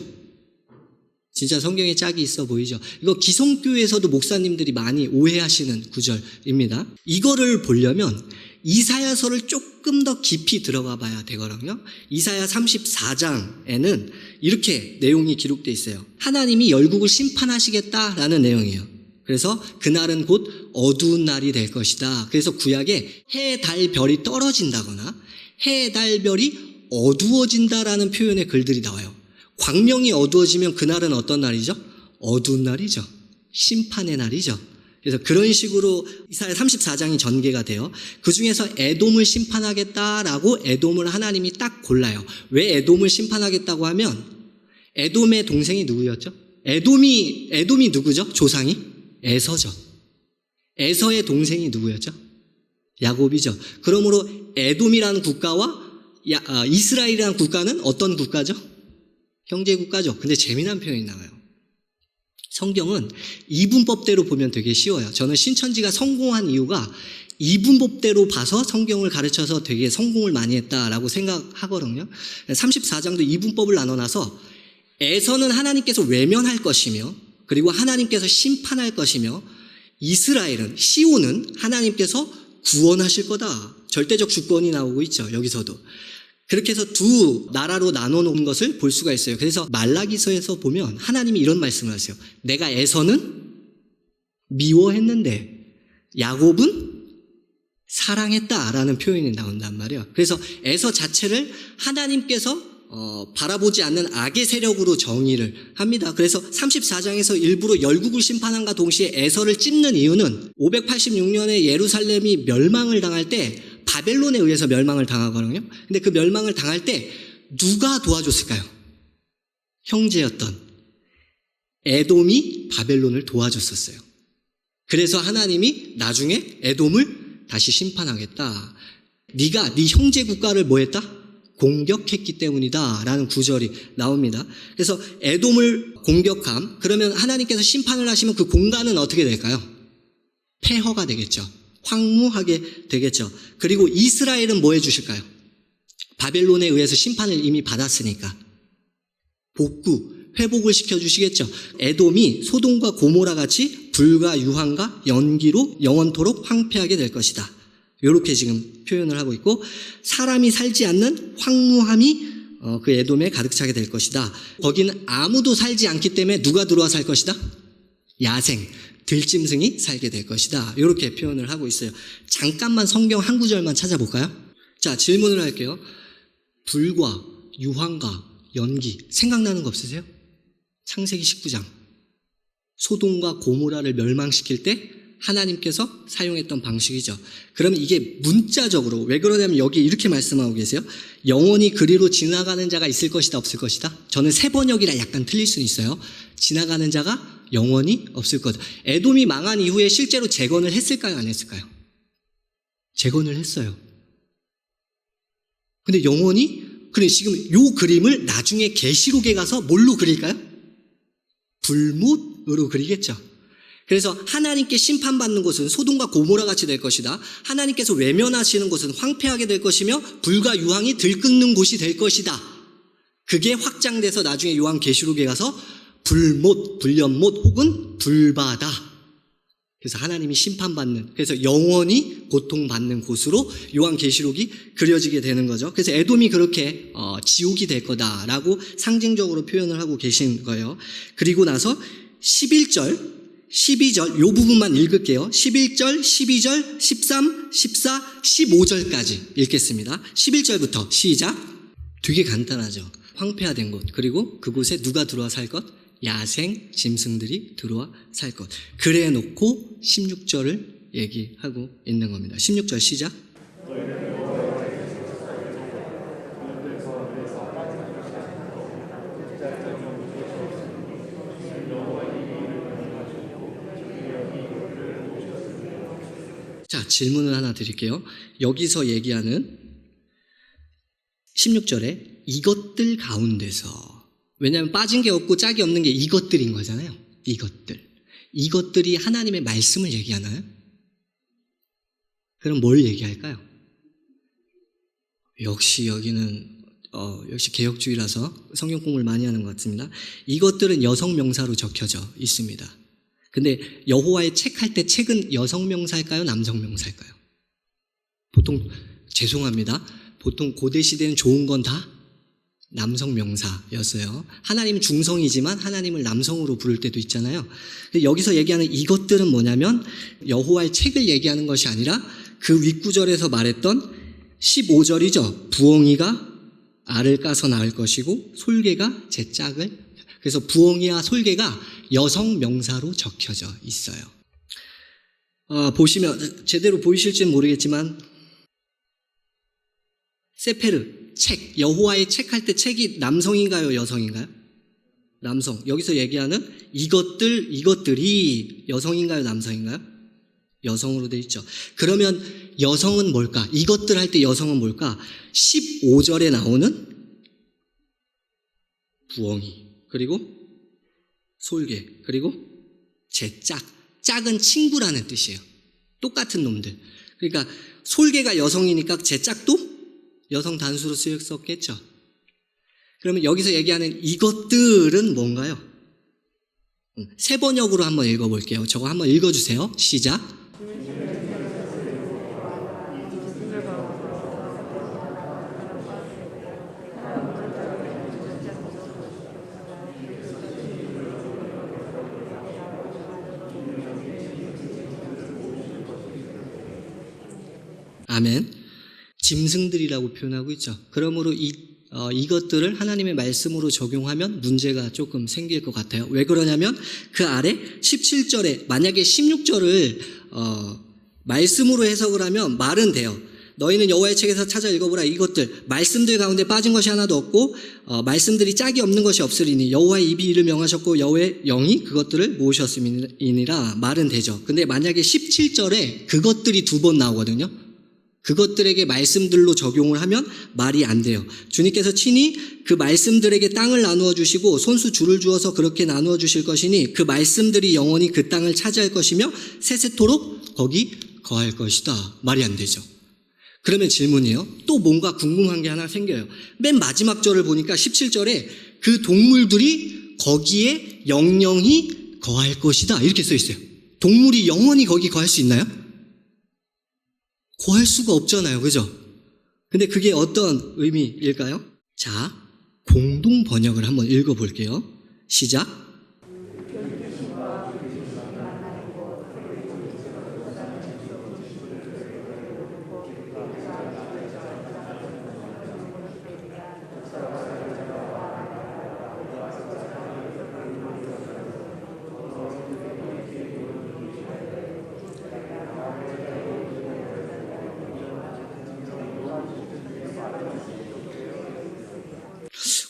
진짜 성경에 짝이 있어 보이죠? 이거 기성교회에서도 목사님들이 많이 오해하시는 구절입니다. 이거를 보려면 이사야서를 조금 더 깊이 들어가 봐야 되거든요. 이사야 34장에는 이렇게 내용이 기록되어 있어요. 하나님이 열국을 심판하시겠다라는 내용이에요. 그래서 그날은 곧 어두운 날이 될 것이다. 그래서 구약에 해, 달, 별이 떨어진다거나 해, 달, 별이 어두워진다라는 표현의 글들이 나와요. 광명이 어두워지면 그날은 어떤 날이죠? 어두운 날이죠. 심판의 날이죠. 그래서 그런 식으로 이사야 34장이 전개가 돼요. 그 중에서 에돔을 심판하겠다라고 에돔을 하나님이 딱 골라요. 왜 에돔을 심판하겠다고 하면 에돔의 동생이 누구였죠? 에돔이 누구죠? 조상이? 에서죠. 에서의 동생이 누구였죠? 야곱이죠. 그러므로 에돔이라는 국가와 이스라엘이라는 국가는 어떤 국가죠? 형제 국가죠. 근데 재미난 표현이 나와요. 성경은 이분법대로 보면 되게 쉬워요. 저는 신천지가 성공한 이유가 이분법대로 봐서 성경을 가르쳐서 되게 성공을 많이 했다라고 생각하거든요. 34장도 이분법을 나눠놔서 에서는 하나님께서 외면할 것이며 그리고 하나님께서 심판할 것이며 이스라엘은 시온은 하나님께서 구원하실 거다. 절대적 주권이 나오고 있죠. 여기서도. 그렇게 해서 두 나라로 나눠놓은 것을 볼 수가 있어요. 그래서 말라기서에서 보면 하나님이 이런 말씀을 하세요. 내가 에서는 미워했는데 야곱은 사랑했다라는 표현이 나온단 말이에요. 그래서 에서 자체를 하나님께서 바라보지 않는 악의 세력으로 정의를 합니다. 그래서 34장에서 일부러 열국을 심판함과 동시에 에서를 찝는 이유는 586년에 예루살렘이 멸망을 당할 때 바벨론에 의해서 멸망을 당하거든요. 근데 그 멸망을 당할 때 누가 도와줬을까요? 형제였던 에돔이 바벨론을 도와줬었어요. 그래서 하나님이 나중에 에돔을 다시 심판하겠다. 네가 네 형제 국가를 뭐 했다? 공격했기 때문이다 라는 구절이 나옵니다. 그래서 에돔을 공격함, 그러면 하나님께서 심판을 하시면 그 공간은 어떻게 될까요? 폐허가 되겠죠. 황무하게 되겠죠. 그리고 이스라엘은 뭐 해주실까요? 바벨론에 의해서 심판을 이미 받았으니까 복구, 회복을 시켜주시겠죠. 에돔이 소돔과 고모라 같이 불과 유황과 연기로 영원토록 황폐하게 될 것이다. 이렇게 지금 표현을 하고 있고, 사람이 살지 않는 황무함이 그 에돔에 가득 차게 될 것이다. 거기는 아무도 살지 않기 때문에 누가 들어와 살 것이다? 야생, 들짐승이 살게 될 것이다. 이렇게 표현을 하고 있어요. 잠깐만 성경 한 구절만 찾아볼까요? 자, 질문을 할게요. 불과 유황과 연기 생각나는 거 없으세요? 창세기 19장 소돔과 고모라를 멸망시킬 때 하나님께서 사용했던 방식이죠. 그러면 이게 문자적으로 왜 그러냐면 여기 이렇게 말씀하고 계세요. 영원히 그리로 지나가는 자가 있을 것이다, 없을 것이다? 저는 새 번역이라 약간 틀릴 수는 있어요. 지나가는 자가 영원히 없을 것. 에돔이 망한 이후에 실제로 재건을 했을까요, 안 했을까요? 재건을 했어요. 근데 영원히, 그래 지금 요 그림을 나중에 계시록에 가서 뭘로 그릴까요? 불못으로 그리겠죠. 그래서 하나님께 심판받는 곳은 소돔과 고모라 같이 될 것이다. 하나님께서 외면하시는 곳은 황폐하게 될 것이며 불과 유황이 들끓는 곳이 될 것이다. 그게 확장돼서 나중에 요한계시록에 가서 불못, 불연못 혹은 불바다. 그래서 하나님이 심판받는, 그래서 영원히 고통받는 곳으로 요한계시록이 그려지게 되는 거죠. 그래서 에돔이 그렇게 지옥이 될 거다라고 상징적으로 표현을 하고 계신 거예요. 그리고 나서 11절, 12절 요 부분만 읽을게요. 11절, 12절, 13, 14, 15절까지 읽겠습니다. 11절부터 시작. 되게 간단하죠. 황폐화된 곳, 그리고 그곳에 누가 들어와 살 것? 야생 짐승들이 들어와 살 것. 그래 놓고 16절을 얘기하고 있는 겁니다. 16절 시작. 자, 질문을 하나 드릴게요. 여기서 얘기하는 16절에 이것들 가운데서, 왜냐하면 빠진 게 없고 짝이 없는 게 이것들인 거잖아요. 이것들이 하나님의 말씀을 얘기하나요? 그럼 뭘 얘기할까요? 역시 여기는 역시 개혁주의라서 성경 공부를 많이 하는 것 같습니다. 이것들은 여성 명사로 적혀져 있습니다. 근데 여호와의 책 할 때 책은 여성 명사일까요? 남성 명사일까요? 보통 죄송합니다. 보통 고대 시대는 좋은 건 다 남성 명사였어요. 하나님은 중성이지만 하나님을 남성으로 부를 때도 있잖아요. 여기서 얘기하는 이것들은 뭐냐면 여호와의 책을 얘기하는 것이 아니라 그 윗구절에서 말했던 15절이죠. 부엉이가 알을 까서 낳을 것이고 솔개가 제 짝을, 그래서 부엉이와 솔개가 여성 명사로 적혀져 있어요. 보시면 제대로 보이실지는 모르겠지만 세페르, 책, 여호와의 책 할 때 책이 남성인가요, 여성인가요? 남성. 여기서 얘기하는 이것들이 여성인가요, 남성인가요? 여성으로 돼 있죠. 그러면 여성은 뭘까? 이것들 할 때 여성은 뭘까? 15절에 나오는 부엉이, 그리고 솔개, 그리고 제 짝. 짝은 친구라는 뜻이에요. 똑같은 놈들. 그러니까 솔개가 여성이니까 제 짝도 여성 단수로 쓰였었겠죠. 그러면 여기서 얘기하는 이것들은 뭔가요? 세 번역으로 한번 읽어볼게요. 저거 한번 읽어주세요. 시작. 아멘. 짐승들이라고 표현하고 있죠. 그러므로 이것들을 하나님의 말씀으로 적용하면 문제가 조금 생길 것 같아요. 왜 그러냐면 그 아래 17절에 만약에 16절을 말씀으로 해석을 하면 말은 돼요. 너희는 여호와의 책에서 찾아 읽어보라. 이것들 말씀들 가운데 빠진 것이 하나도 없고 말씀들이 짝이 없는 것이 없으리니 여호와의 입이 이를 명하셨고 여호와의 영이 그것들을 모으셨음이니라 말은 되죠. 근데 만약에 17절에 그것들이 2번 나오거든요. 그것들에게 말씀들로 적용을 하면 말이 안 돼요. 주님께서 친히 그 말씀들에게 땅을 나누어 주시고 손수 줄을 주어서 그렇게 나누어 주실 것이니 그 말씀들이 영원히 그 땅을 차지할 것이며 세세토록 거기 거할 것이다. 말이 안 되죠. 그러면 질문이에요. 또 뭔가 궁금한 게 하나 생겨요. 맨 마지막 절을 보니까 17절에 그 동물들이 거기에 영영히 거할 것이다. 이렇게 써 있어요. 동물이 영원히 거기 거할 수 있나요? 거할 수가 없잖아요. 그죠? 근데 그게 어떤 의미일까요? 자, 공동 번역을 한번 읽어볼게요. 시작.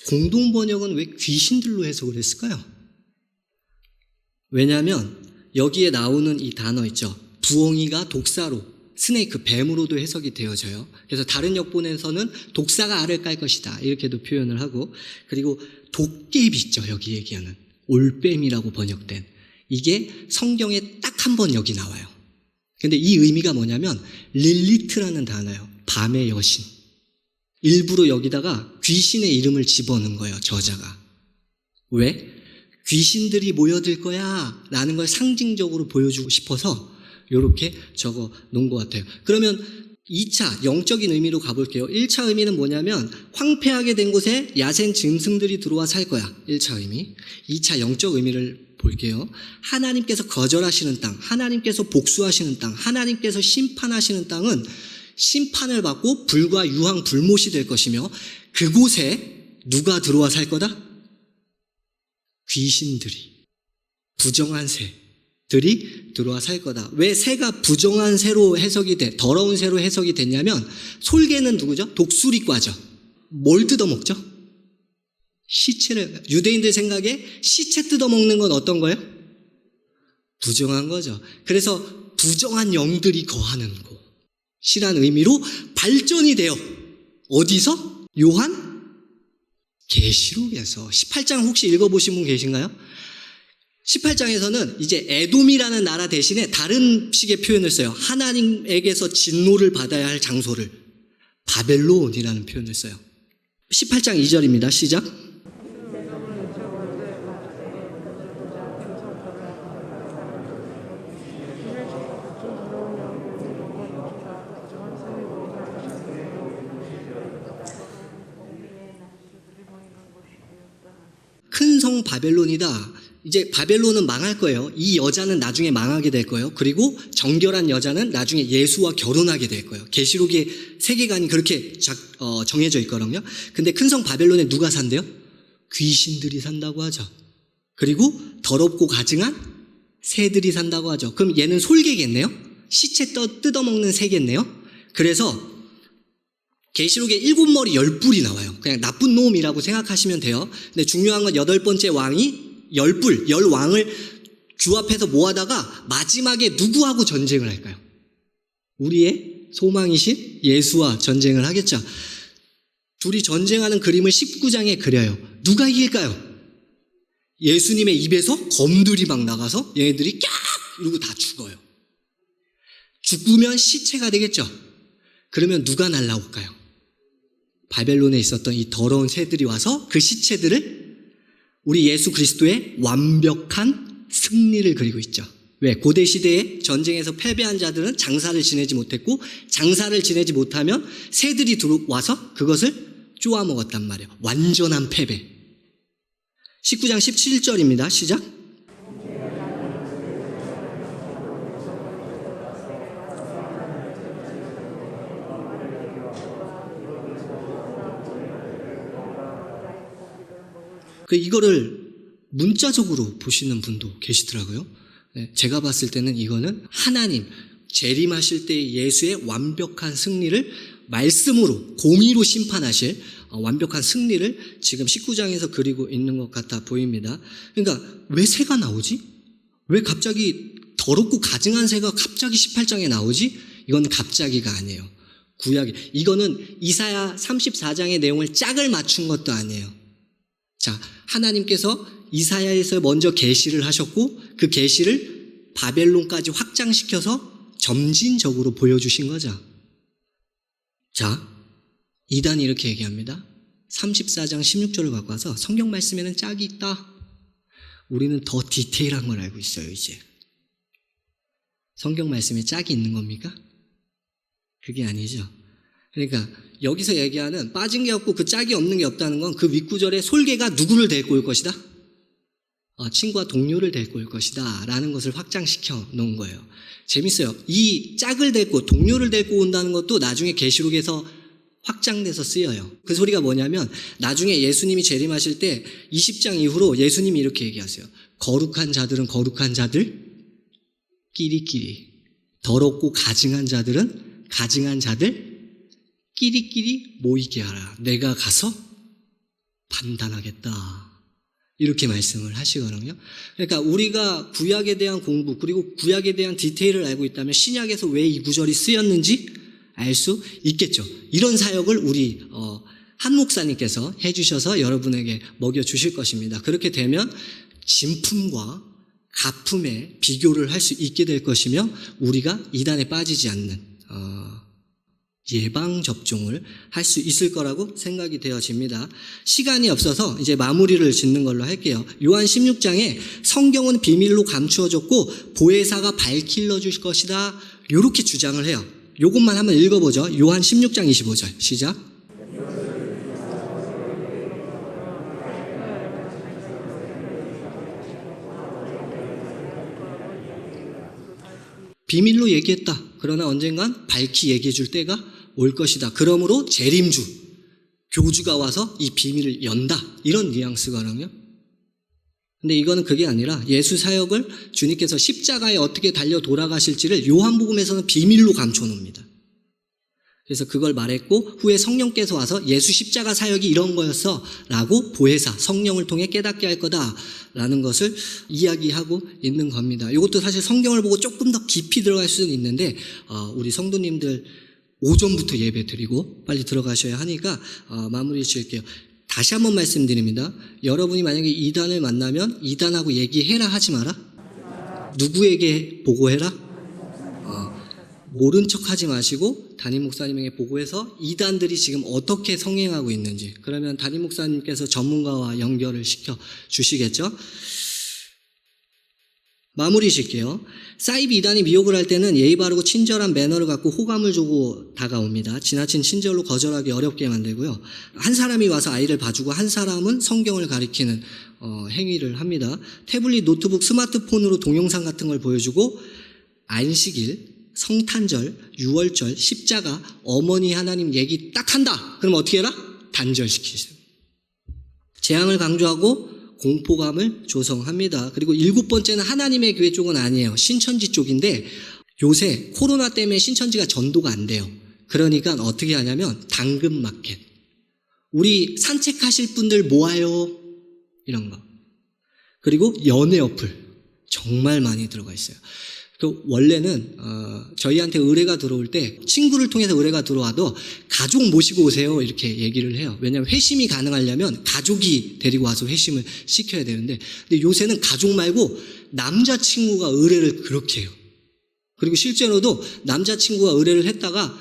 공동 번역은 왜 귀신들로 해석을 했을까요? 왜냐하면 여기에 나오는 이 단어 있죠. 부엉이가 독사로, 스네이크, 뱀으로도 해석이 되어져요. 그래서 다른 역본에서는 독사가 알을 깔 것이다 이렇게도 표현을 하고, 그리고 도깨비 있죠. 여기 얘기하는 올뱀이라고 번역된 이게 성경에 딱 한 번 여기 나와요. 근데 이 의미가 뭐냐면 릴리트라는 단어예요. 밤의 여신. 일부러 여기다가 귀신의 이름을 집어넣은 거예요. 저자가. 왜? 귀신들이 모여들 거야 라는 걸 상징적으로 보여주고 싶어서 이렇게 적어 놓은 것 같아요. 그러면 2차 영적인 의미로 가볼게요. 1차 의미는 뭐냐면 황폐하게 된 곳에 야생 짐승들이 들어와 살 거야. 1차 의미. 2차 영적 의미를 볼게요. 하나님께서 거절하시는 땅, 하나님께서 복수하시는 땅, 하나님께서 심판하시는 땅은 심판을 받고 불과 유황 불못이 될 것이며 그곳에 누가 들어와 살 거다? 귀신들이, 부정한 새들이 들어와 살 거다. 왜 새가 부정한 새로 해석이 돼? 더러운 새로 해석이 됐냐면 솔개는 누구죠? 독수리과죠. 뭘 뜯어먹죠? 시체를. 유대인들 생각에 시체 뜯어먹는 건 어떤 거예요? 부정한 거죠. 그래서 부정한 영들이 거하는 곳이란 의미로 발전이 돼요. 어디서? 요한 계시록에서 18장 혹시 읽어보신 분 계신가요? 18장에서는 이제 에돔이라는 나라 대신에 다른 식의 표현을 써요. 하나님에게서 진노를 받아야 할 장소를 바벨론이라는 표현을 써요. 18장 2절입니다. 시작. 큰 성 바벨론이다. 이제 바벨론은 망할 거예요. 이 여자는 나중에 망하게 될 거예요. 그리고 정결한 여자는 나중에 예수와 결혼하게 될 거예요. 계시록의 세계관이 그렇게 정해져 있거든요. 근데 큰 성 바벨론에 누가 산대요? 귀신들이 산다고 하죠. 그리고 더럽고 가증한 새들이 산다고 하죠. 그럼 얘는 솔개겠네요. 시체 뜯어먹는 새겠네요. 그래서 계시록에 7머리 10뿔이 나와요. 그냥 나쁜 놈이라고 생각하시면 돼요. 근데 중요한 건 8번째 왕이 10뿔, 10왕을 주 앞에서 모아다가 마지막에 누구하고 전쟁을 할까요? 우리의 소망이신 예수와 전쟁을 하겠죠. 둘이 전쟁하는 그림을 19장에 그려요. 누가 이길까요? 예수님의 입에서 검들이 막 나가서 얘네들이 깍! 이러고 다 죽어요. 죽으면 시체가 되겠죠. 그러면 누가 날라올까요? 바벨론에 있었던 이 더러운 새들이 와서 그 시체들을 우리 예수 그리스도의 완벽한 승리를 그리고 있죠. 왜? 고대 시대에 전쟁에서 패배한 자들은 장사를 지내지 못했고 장사를 지내지 못하면 새들이 들어와서 그것을 쪼아먹었단 말이에요. 완전한 패배. 19장 17절입니다. 시작. 이거를 문자적으로 보시는 분도 계시더라고요. 제가 봤을 때는 이거는 하나님, 재림하실 때 예수의 완벽한 승리를 말씀으로 공의로 심판하실 완벽한 승리를 지금 19장에서 그리고 있는 것 같아 보입니다. 그러니까 왜 새가 나오지? 왜 갑자기 더럽고 가증한 새가 갑자기 18장에 나오지? 이건 갑자기가 아니에요. 구약에 이거는 이사야 34장의 내용을 짝을 맞춘 것도 아니에요. 자, 하나님께서 이사야에서 먼저 계시를 하셨고 그 계시를 바벨론까지 확장시켜서 점진적으로 보여주신 거죠. 자, 이단이 이렇게 얘기합니다. 34장 16절을 갖고 와서 성경 말씀에는 짝이 있다. 우리는 더 디테일한 걸 알고 있어요, 이제. 성경 말씀에 짝이 있는 겁니까? 그게 아니죠. 그러니까 여기서 얘기하는 빠진 게 없고 그 짝이 없는 게 없다는 건 그 윗구절에 솔개가 누구를 데리고 올 것이다? 친구와 동료를 데리고 올 것이다 라는 것을 확장시켜 놓은 거예요. 재밌어요. 이 짝을 데리고 동료를 데리고 온다는 것도 나중에 계시록에서 확장돼서 쓰여요. 그 소리가 뭐냐면 나중에 예수님이 재림하실 때 20장 이후로 예수님이 이렇게 얘기하세요. 거룩한 자들은 거룩한 자들 끼리끼리, 더럽고 가증한 자들은 가증한 자들 끼리끼리 모이게 하라. 내가 가서 판단하겠다. 이렇게 말씀을 하시거든요. 그러니까 우리가 구약에 대한 공부 그리고 구약에 대한 디테일을 알고 있다면 신약에서 왜 이 구절이 쓰였는지 알 수 있겠죠. 이런 사역을 우리 한 목사님께서 해주셔서 여러분에게 먹여주실 것입니다. 그렇게 되면 진품과 가품의 비교를 할 수 있게 될 것이며 우리가 이단에 빠지지 않는 예방접종을 할 수 있을 거라고 생각이 되어집니다. 시간이 없어서 이제 마무리를 짓는 걸로 할게요. 요한 16장에 성경은 비밀로 감추어졌고 보혜사가 밝힐러 줄 것이다. 이렇게 주장을 해요. 요것만 한번 읽어보죠. 요한 16장 25절 시작. 비밀로 얘기했다. 그러나 언젠간 밝히 얘기해 줄 때가 올 것이다. 그러므로 재림주, 교주가 와서 이 비밀을 연다. 이런 뉘앙스거든요. 근데 이거는 그게 아니라 예수 사역을 주님께서 십자가에 어떻게 달려 돌아가실지를 요한복음에서는 비밀로 감춰놓습니다. 그래서 그걸 말했고 후에 성령께서 와서 예수 십자가 사역이 이런 거였어 라고 보혜사, 성령을 통해 깨닫게 할 거다 라는 것을 이야기하고 있는 겁니다. 이것도 사실 성경을 보고 조금 더 깊이 들어갈 수는 있는데 우리 성도님들 오전부터 예배 드리고 빨리 들어가셔야 하니까 마무리 지을게요. 다시 한번 말씀드립니다. 여러분이 만약에 이단을 만나면 이단하고 얘기해라 하지 마라. 누구에게 보고해라? 모른 척 하지 마시고 담임 목사님에게 보고해서 이단들이 지금 어떻게 성행하고 있는지 그러면 담임 목사님께서 전문가와 연결을 시켜 주시겠죠? 마무리 짓게요. 사이비 이단이 미혹을 할 때는 예의 바르고 친절한 매너를 갖고 호감을 주고 다가옵니다. 지나친 친절로 거절하기 어렵게 만들고요. 한 사람이 와서 아이를 봐주고 한 사람은 성경을 가리키는 행위를 합니다. 태블릿, 노트북, 스마트폰으로 동영상 같은 걸 보여주고 안식일, 성탄절, 유월절, 십자가, 어머니 하나님 얘기 딱 한다. 그럼 어떻게 해라? 단절시키세요. 재앙을 강조하고 공포감을 조성합니다. 그리고 7번째는 하나님의 교회 쪽은 아니에요. 신천지 쪽인데 요새 코로나 때문에 신천지가 전도가 안 돼요. 그러니까 어떻게 하냐면 당근마켓. 우리 산책하실 분들 모아요. 이런 거. 그리고 연애 어플. 정말 많이 들어가 있어요. 원래는 저희한테 의뢰가 들어올 때 친구를 통해서 의뢰가 들어와도 가족 모시고 오세요 이렇게 얘기를 해요. 왜냐하면 회심이 가능하려면 가족이 데리고 와서 회심을 시켜야 되는데 근데 요새는 가족 말고 남자친구가 의뢰를 그렇게 해요. 그리고 실제로도 남자친구가 의뢰를 했다가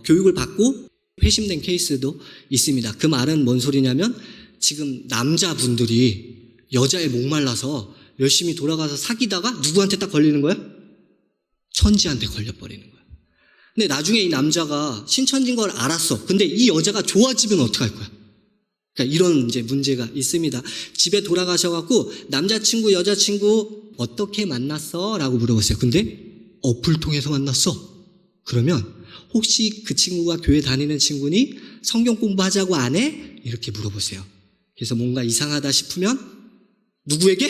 교육을 받고 회심된 케이스도 있습니다. 그 말은 뭔 소리냐면 지금 남자분들이 여자에 목말라서 열심히 돌아가서 사귀다가 누구한테 딱 걸리는 거야? 천지한테 걸려버리는 거야. 근데 나중에 이 남자가 신천지인 걸 알았어. 근데 이 여자가 좋아지면 어떡할 거야? 그러니까 이런 이제 문제가 있습니다. 집에 돌아가셔갖고 남자친구, 여자친구 어떻게 만났어? 라고 물어보세요. 근데 어플 통해서 만났어. 그러면 혹시 그 친구가 교회 다니는 친구니? 성경 공부하자고 안 해? 이렇게 물어보세요. 그래서 뭔가 이상하다 싶으면 누구에게?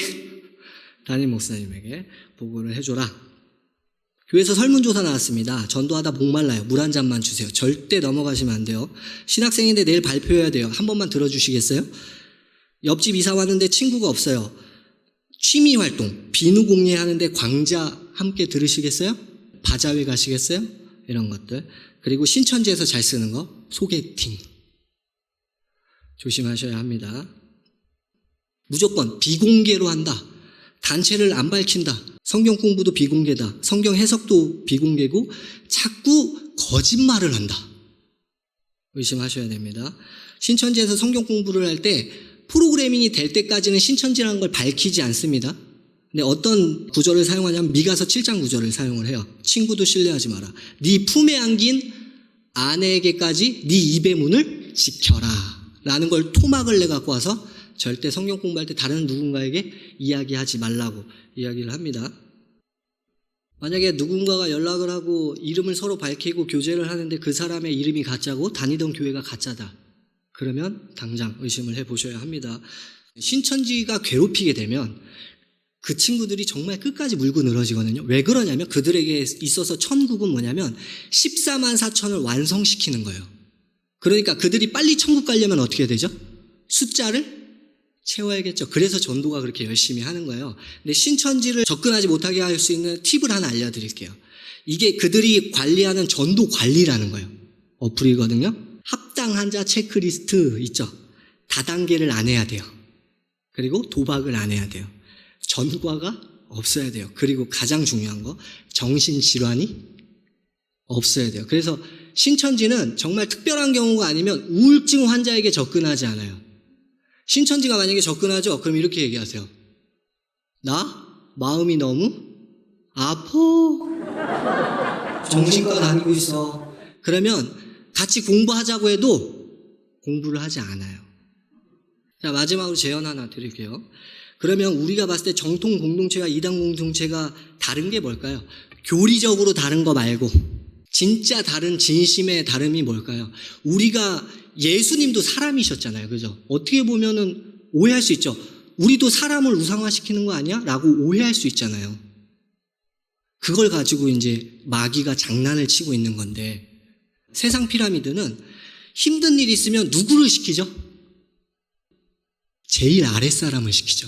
담임 목사님에게 보고를 해줘라. 교회에서 설문조사 나왔습니다. 전도하다 목말라요. 물 한 잔만 주세요. 절대 넘어가시면 안 돼요. 신학생인데 내일 발표해야 돼요. 한 번만 들어주시겠어요? 옆집 이사 왔는데 친구가 없어요. 취미활동, 비누공예 하는데 광자 함께 들으시겠어요? 바자회 가시겠어요? 이런 것들. 그리고 신천지에서 잘 쓰는 거, 소개팅. 조심하셔야 합니다. 무조건 비공개로 한다. 단체를 안 밝힌다. 성경 공부도 비공개다. 성경 해석도 비공개고 자꾸 거짓말을 한다. 의심하셔야 됩니다. 신천지에서 성경 공부를 할 때 프로그래밍이 될 때까지는 신천지라는 걸 밝히지 않습니다. 근데 어떤 구절을 사용하냐면 미가서 7장 구절을 사용을 해요. 친구도 신뢰하지 마라. 네 품에 안긴 아내에게까지 네 입의 문을 지켜라 라는 걸 토막을 내갖고 와서 절대 성경 공부할 때 다른 누군가에게 이야기하지 말라고 이야기를 합니다. 만약에 누군가가 연락을 하고 이름을 서로 밝히고 교제를 하는데 그 사람의 이름이 가짜고 다니던 교회가 가짜다. 그러면 당장 의심을 해보셔야 합니다. 신천지가 괴롭히게 되면 그 친구들이 정말 끝까지 물고 늘어지거든요. 왜 그러냐면 그들에게 있어서 천국은 뭐냐면 14만 4천을 완성시키는 거예요. 그러니까 그들이 빨리 천국 가려면 어떻게 되죠? 숫자를 채워야겠죠. 그래서 전도가 그렇게 열심히 하는 거예요. 근데 신천지를 접근하지 못하게 할 수 있는 팁을 하나 알려드릴게요. 이게 그들이 관리하는 전도 관리라는 거예요. 어플이거든요. 합당한 자 체크리스트 있죠. 다단계를 안 해야 돼요. 그리고 도박을 안 해야 돼요. 전과가 없어야 돼요. 그리고 가장 중요한 거, 정신질환이 없어야 돼요. 그래서 신천지는 정말 특별한 경우가 아니면 우울증 환자에게 접근하지 않아요. 신천지가 만약에 접근하죠? 그럼 이렇게 얘기하세요. 나? 마음이 너무 아파. 정신과 다니고 있어. 그러면 같이 공부하자고 해도 공부를 하지 않아요. 자, 마지막으로 제안 하나 드릴게요. 그러면 우리가 봤을 때 정통 공동체와 이단 공동체가 다른 게 뭘까요? 교리적으로 다른 거 말고 진짜 다른 진심의 다름이 뭘까요? 우리가 예수님도 사람이셨잖아요. 그죠? 어떻게 보면은 오해할 수 있죠. 우리도 사람을 우상화시키는 거 아니야? 라고 오해할 수 있잖아요. 그걸 가지고 이제 마귀가 장난을 치고 있는 건데 세상 피라미드는 힘든 일이 있으면 누구를 시키죠? 제일 아랫사람을 시키죠.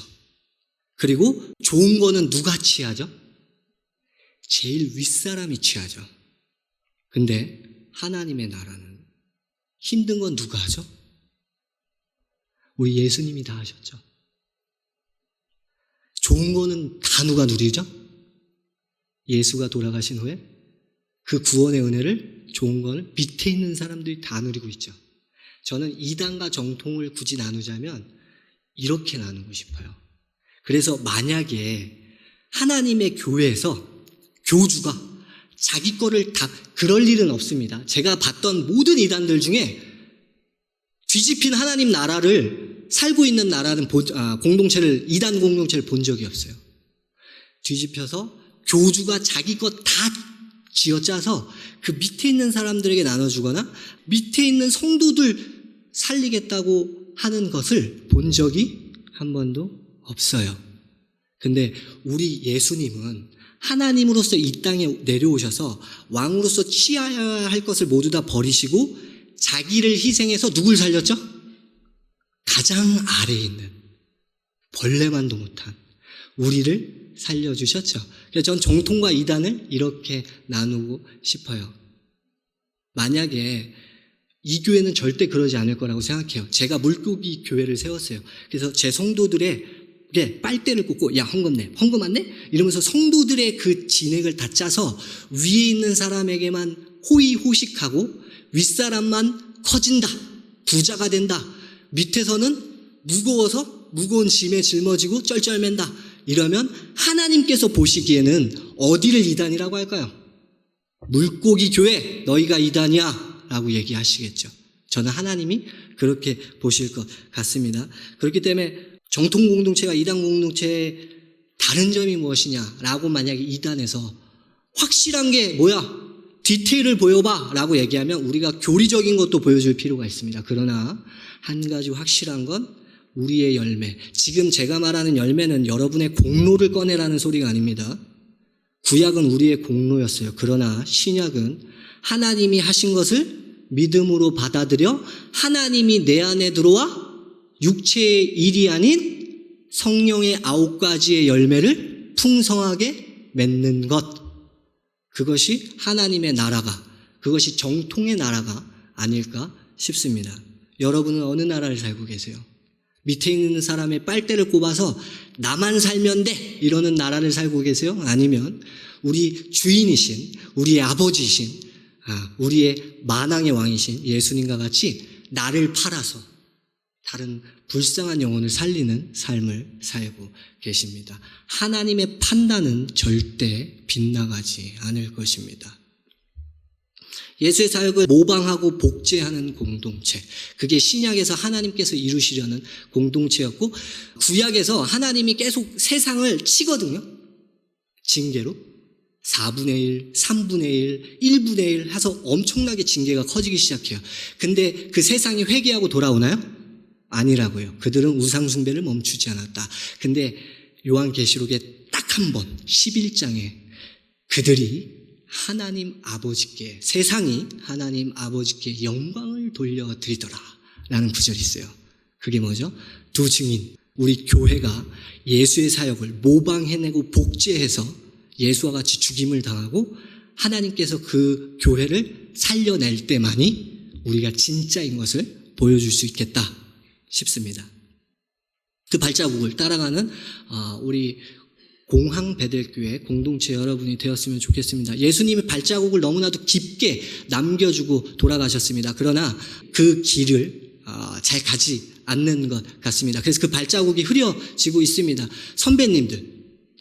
그리고 좋은 거는 누가 취하죠? 제일 윗사람이 취하죠. 근데 하나님의 나라는 힘든 건 누가 하죠? 우리 예수님이 다 하셨죠. 좋은 거는 다 누가 누리죠? 예수가 돌아가신 후에 그 구원의 은혜를 좋은 거는 밑에 있는 사람들이 다 누리고 있죠. 저는 이단과 정통을 굳이 나누자면 이렇게 나누고 싶어요. 그래서 만약에 하나님의 교회에서 교주가 자기 거를 다 그럴 일은 없습니다. 제가 봤던 모든 이단들 중에 뒤집힌 하나님 나라를 살고 있는 나라는 공동체를 이단 공동체를 본 적이 없어요. 뒤집혀서 교주가 자기 것 다 쥐어짜서 그 밑에 있는 사람들에게 나눠주거나 밑에 있는 성도들 살리겠다고 하는 것을 본 적이 한 번도 없어요. 근데 우리 예수님은 하나님으로서 이 땅에 내려오셔서 왕으로서 취해야 할 것을 모두 다 버리시고 자기를 희생해서 누굴 살렸죠? 가장 아래에 있는 벌레만도 못한 우리를 살려주셨죠. 그래서 전 정통과 이단을 이렇게 나누고 싶어요. 만약에 이 교회는 절대 그러지 않을 거라고 생각해요. 제가 물고기 교회를 세웠어요. 그래서 제 성도들의 빨대를 꽂고 야 헌금 안 내? 이러면서 성도들의 그 진액을 다 짜서 위에 있는 사람에게만 호의호식하고 윗사람만 커진다. 부자가 된다. 밑에서는 무거워서 무거운 짐에 짊어지고 쩔쩔맨다. 이러면 하나님께서 보시기에는 어디를 이단이라고 할까요? 물고기 교회 너희가 이단이야 라고 얘기하시겠죠. 저는 하나님이 그렇게 보실 것 같습니다. 그렇기 때문에 정통 공동체와 이단 공동체의 다른 점이 무엇이냐라고 만약에 이단에서 확실한 게 뭐야? 디테일을 보여봐 라고 얘기하면 우리가 교리적인 것도 보여줄 필요가 있습니다. 그러나 한 가지 확실한 건 우리의 열매. 지금 제가 말하는 열매는 여러분의 공로를 꺼내라는 소리가 아닙니다. 구약은 우리의 공로였어요. 그러나 신약은 하나님이 하신 것을 믿음으로 받아들여 하나님이 내 안에 들어와 육체의 일이 아닌 성령의 9가지의 열매를 풍성하게 맺는 것. 그것이 하나님의 나라가, 그것이 정통의 나라가 아닐까 싶습니다. 여러분은 어느 나라를 살고 계세요? 밑에 있는 사람의 빨대를 꼽아서 나만 살면 돼! 이러는 나라를 살고 계세요? 아니면 우리 주인이신, 우리의 아버지이신, 우리의 만왕의 왕이신 예수님과 같이 나를 팔아서 다른 불쌍한 영혼을 살리는 삶을 살고 계십니다. 하나님의 판단은 절대 빗나가지 않을 것입니다. 예수의 사역을 모방하고 복제하는 공동체, 그게 신약에서 하나님께서 이루시려는 공동체였고, 구약에서 하나님이 계속 세상을 치거든요. 징계로 4분의 1, 3분의 1, 1분의 1 해서 엄청나게 징계가 커지기 시작해요. 근데 그 세상이 회개하고 돌아오나요? 아니라고요. 그들은 우상숭배를 멈추지 않았다. 근데 요한계시록에 딱 한 번 11장에 그들이 하나님 아버지께, 세상이 하나님 아버지께 영광을 돌려드리더라 라는 구절이 있어요. 그게 뭐죠? 두 증인, 우리 교회가 예수의 사역을 모방해내고 복제해서 예수와 같이 죽임을 당하고 하나님께서 그 교회를 살려낼 때만이 우리가 진짜인 것을 보여줄 수 있겠다 싶습니다. 그 발자국을 따라가는 우리 공항베델교회 공동체 여러분이 되었으면 좋겠습니다. 예수님이 발자국을 너무나도 깊게 남겨주고 돌아가셨습니다. 그러나 그 길을 잘 가지 않는 것 같습니다. 그래서 그 발자국이 흐려지고 있습니다. 선배님들,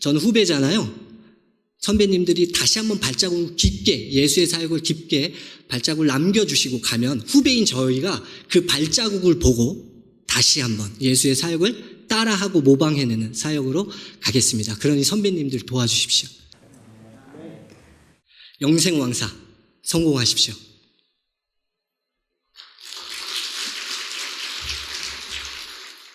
저는 후배잖아요. 선배님들이 다시 한번 발자국을 깊게, 예수의 사역을 깊게 발자국을 남겨주시고 가면 후배인 저희가 그 발자국을 보고 다시 한번 예수의 사역을 따라하고 모방해내는 사역으로 가겠습니다. 그러니 선배님들 도와주십시오. 영생왕사 성공하십시오.